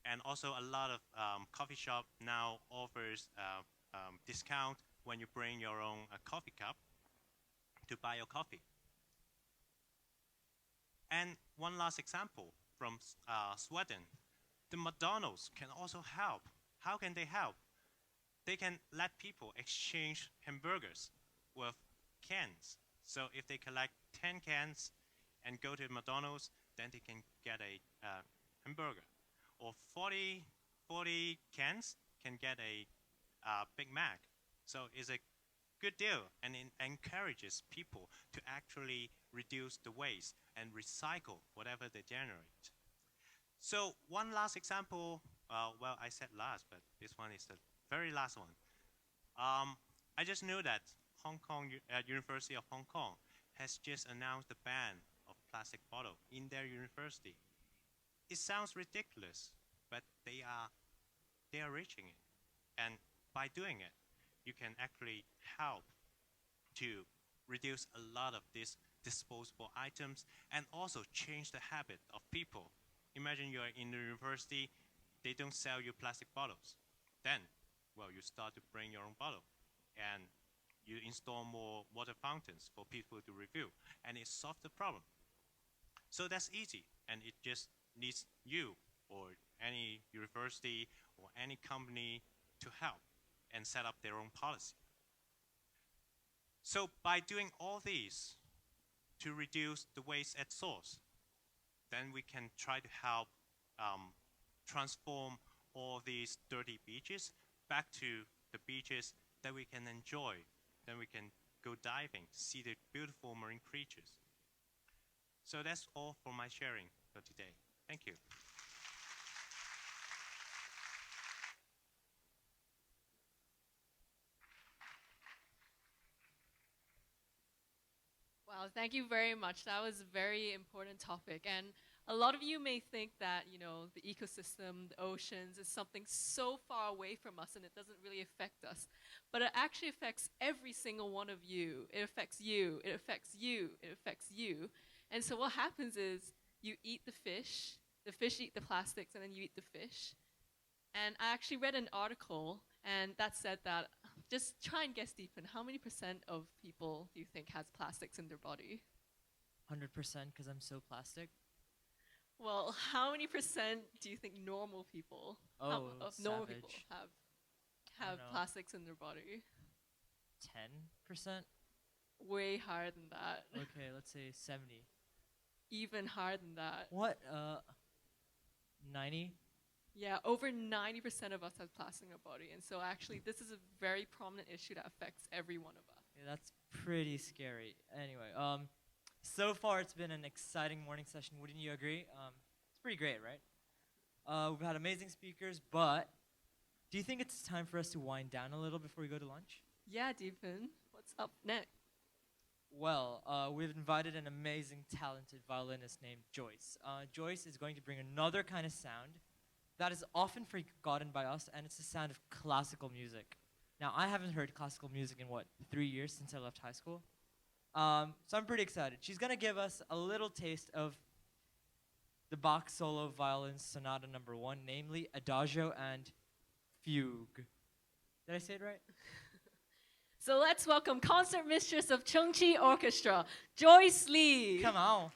And also a lot of coffee shop now offers discount when you bring your own coffee cup to buy your coffee. And one last example from Sweden. the McDonald's can also help. How can they help? They can let people exchange hamburgers with cans. So if they collect 10 cans and go to McDonald's, then they can get a hamburger. Or 40 cans can get a Big Mac. So it's a good deal, and it encourages people to actually reduce the waste and recycle whatever they generate. So one last example, well, I said last, but this one is the very last one. I just knew that University of Hong Kong has just announced the ban of plastic bottle in their university. It sounds ridiculous, but they are reaching it. And by doing it, you can actually help to reduce a lot of these disposable items and also change the habit of people. Imagine you're in the university, they don't sell you plastic bottles. Then, well, you start to bring your own bottle and you install more water fountains for people to refill, and it solves the problem. So that's easy, and it just needs you or any university or any company to help and set up their own policy. So by doing all these to reduce the waste at source, then we can try to help transform all these dirty beaches back to the beaches that we can enjoy. Then we can go diving, see the beautiful marine creatures. So that's all for my sharing for today. Thank you.
Wow, thank you very much. That was a very important topic. And a lot of you may think that, the ecosystem, the oceans is something so far away from us and it doesn't really affect us. But it actually affects every single one of you. It affects you, it affects you, it affects you. And so what happens is you eat the fish eat the plastics, and then you eat the fish. And I actually read an article and that said that, just try and guess, Deepan, how many percent of people do you think has plastics in their body?
100% because I'm so plastic.
Well, how many percent do you think normal people of normal people
savage.
have
know.
plastics in their body?
10%?
Way higher than that.
Okay, let's say 70.
Even higher than that.
What? 90?
Yeah, over 90% of us have plastic in our body. And so actually, this is a very prominent issue that affects every one of us.
Yeah, that's pretty scary. Anyway, so far it's been an exciting morning session. Wouldn't you agree? It's pretty great, right? We've had amazing speakers, but do you think it's time for us to wind down a little before we go to lunch?
Yeah, Deepan, what's up next?
Well, we've invited an amazing, talented violinist named Joyce. Joyce is going to bring another kind of sound that is often forgotten by us, and it's the sound of classical music. Now, I haven't heard classical music in, 3 years since I left high school? So I'm pretty excited. She's going to give us a little taste of the Bach solo violin sonata number 1, namely Adagio and Fugue. Did I say it right?
So let's welcome concert mistress of Cheung Orchestra, Joyce Lee.
Come on.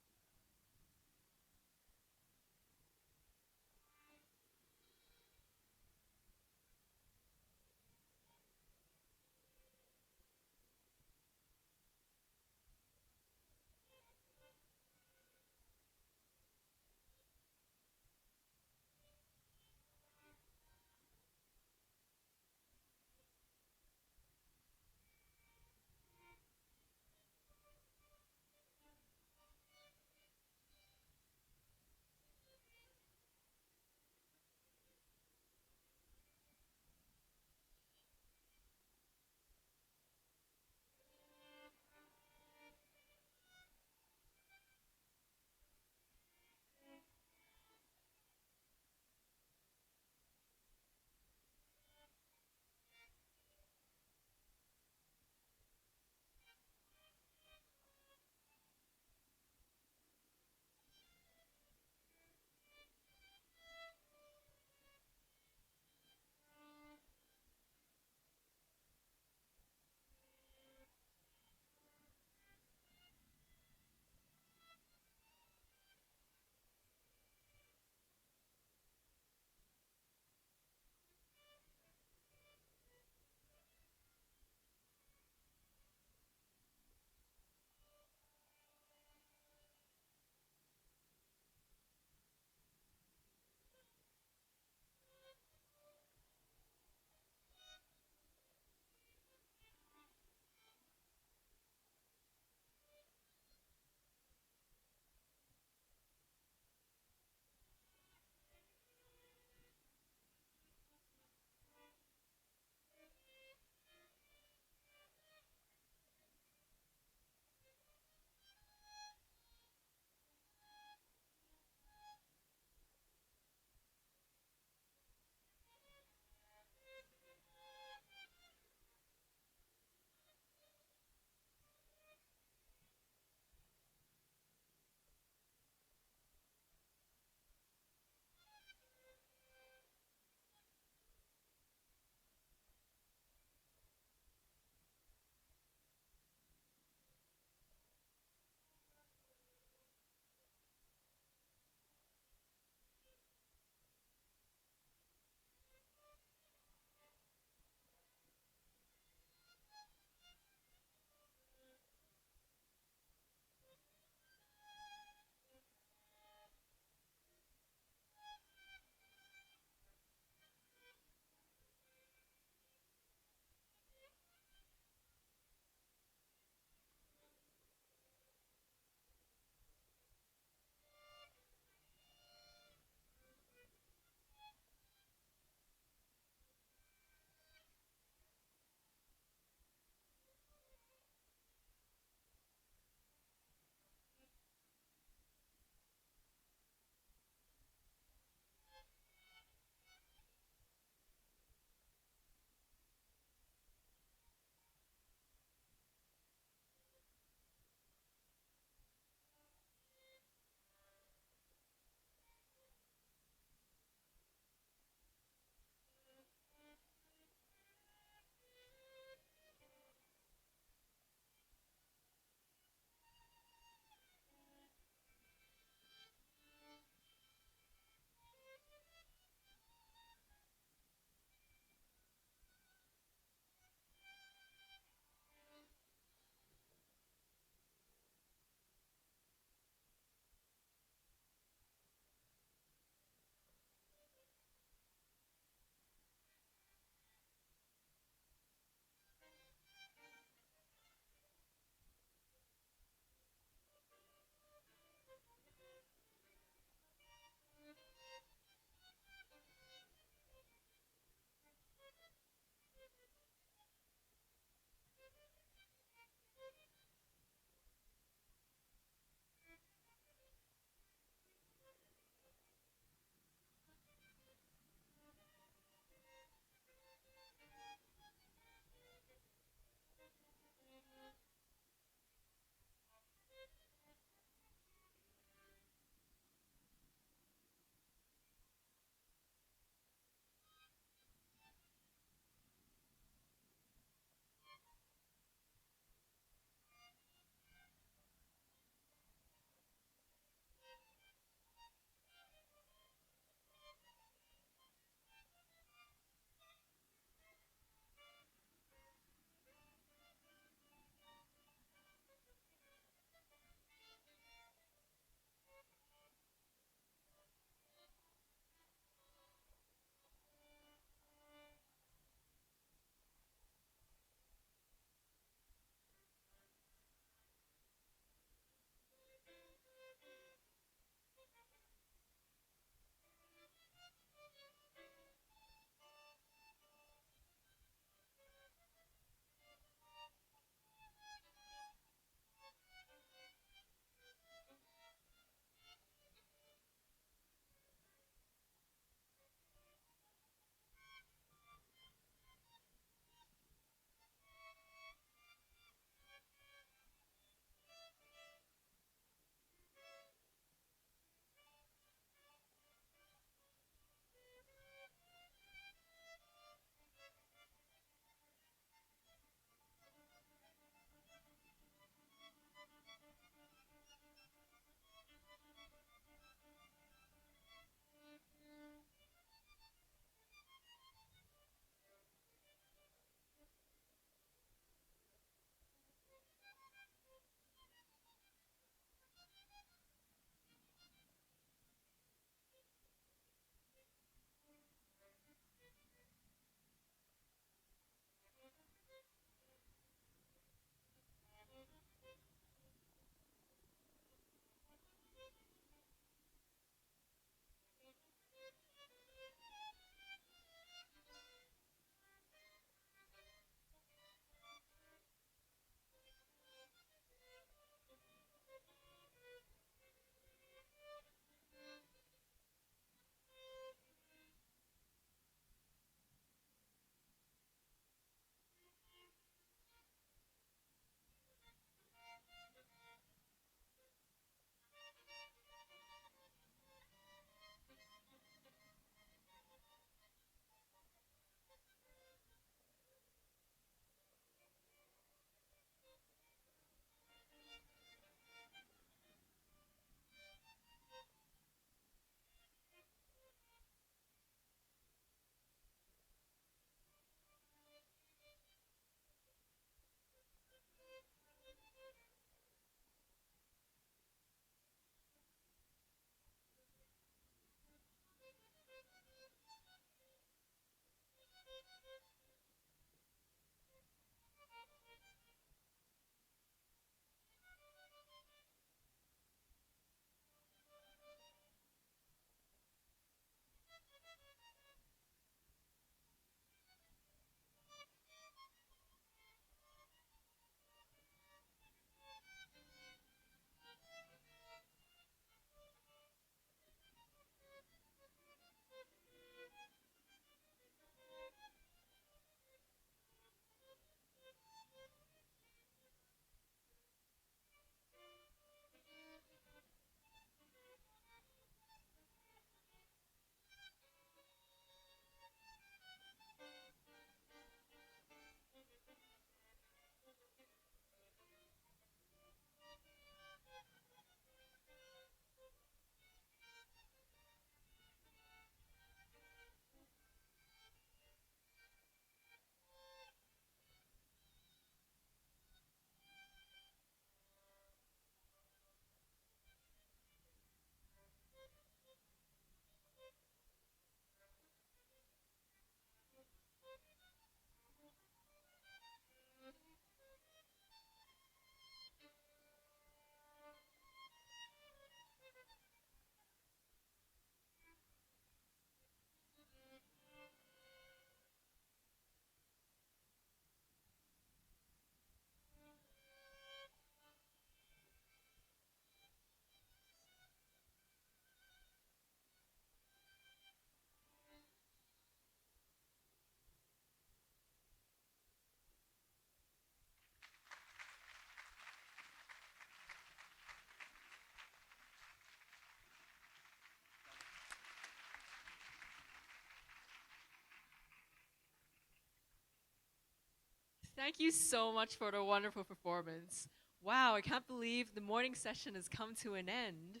Thank you so much for the wonderful performance. Wow, I can't believe the morning session has come to an end.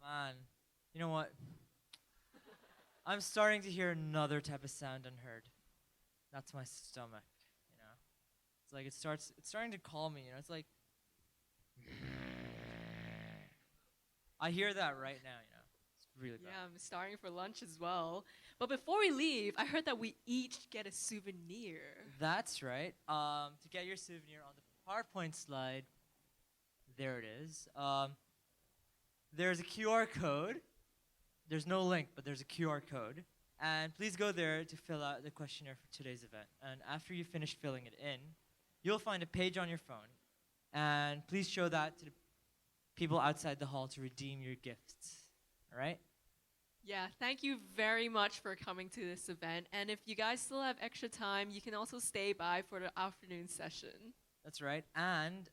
Man, you know what? I'm starting to hear another type of sound unheard. That's my stomach, you know. It's like it's starting to call me, you know. It's like I hear that right now, you know. It's really bad.
Yeah, I'm starting for lunch as well. But before we leave, I heard that we each get a souvenir.
That's right. To get your souvenir on the PowerPoint slide, there it is. There's a QR code. There's no link, but there's a QR code. And please go there to fill out the questionnaire for today's event. And after you finish filling it in, you'll find a page on your phone. And please show that to the people outside the hall to redeem your gifts. All right?
Yeah, thank you very much for coming to this event. And if you guys still have extra time, you can also stay by for the afternoon session.
That's right. And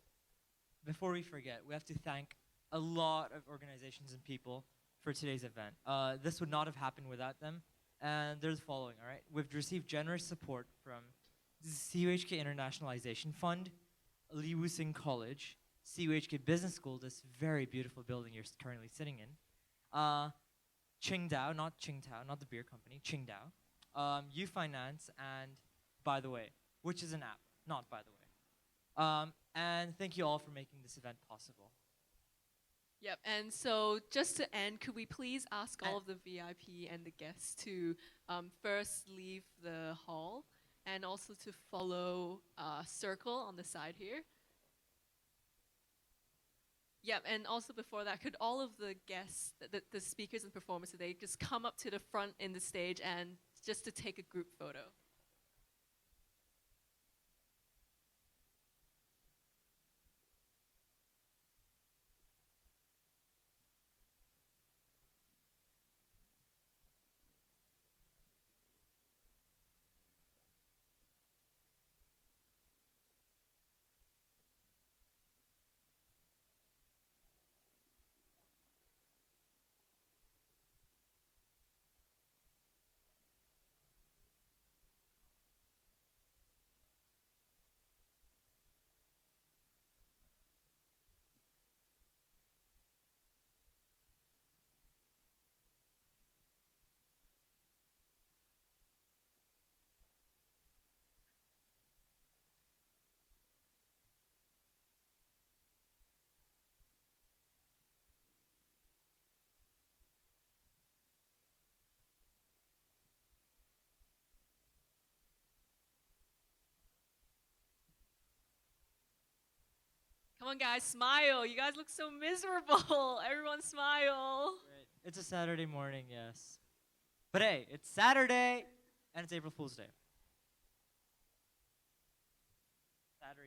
before we forget, we have to thank a lot of organizations and people for today's event. This would not have happened without them. And they're the following, all right? We've received generous support from the CUHK Internationalization Fund, Lee Woo Sing College, CUHK Business School, this very beautiful building you're currently sitting in, Qingdao, not Qingtao, not the beer company, Qingdao, U Finance, and By the Way, which is an app, not By the Way. And thank you all for making this event possible.
Yep, and so just to end, could we please ask all of the VIP and the guests to first leave the hall and also to follow Circle on the side here? Yep, and also before that, could all of the guests, the speakers and performers today, just come up to the front in the stage and just to take a group photo? Come on, guys, smile. You guys look so miserable. Everyone smile.
Right. It's a Saturday morning, yes. But hey, it's Saturday, and it's April Fool's Day. Saturday.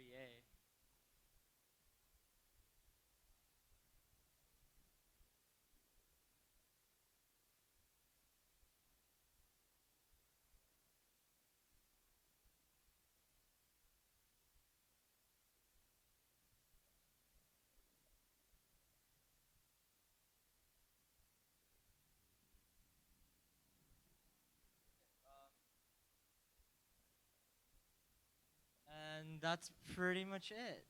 And that's pretty much it.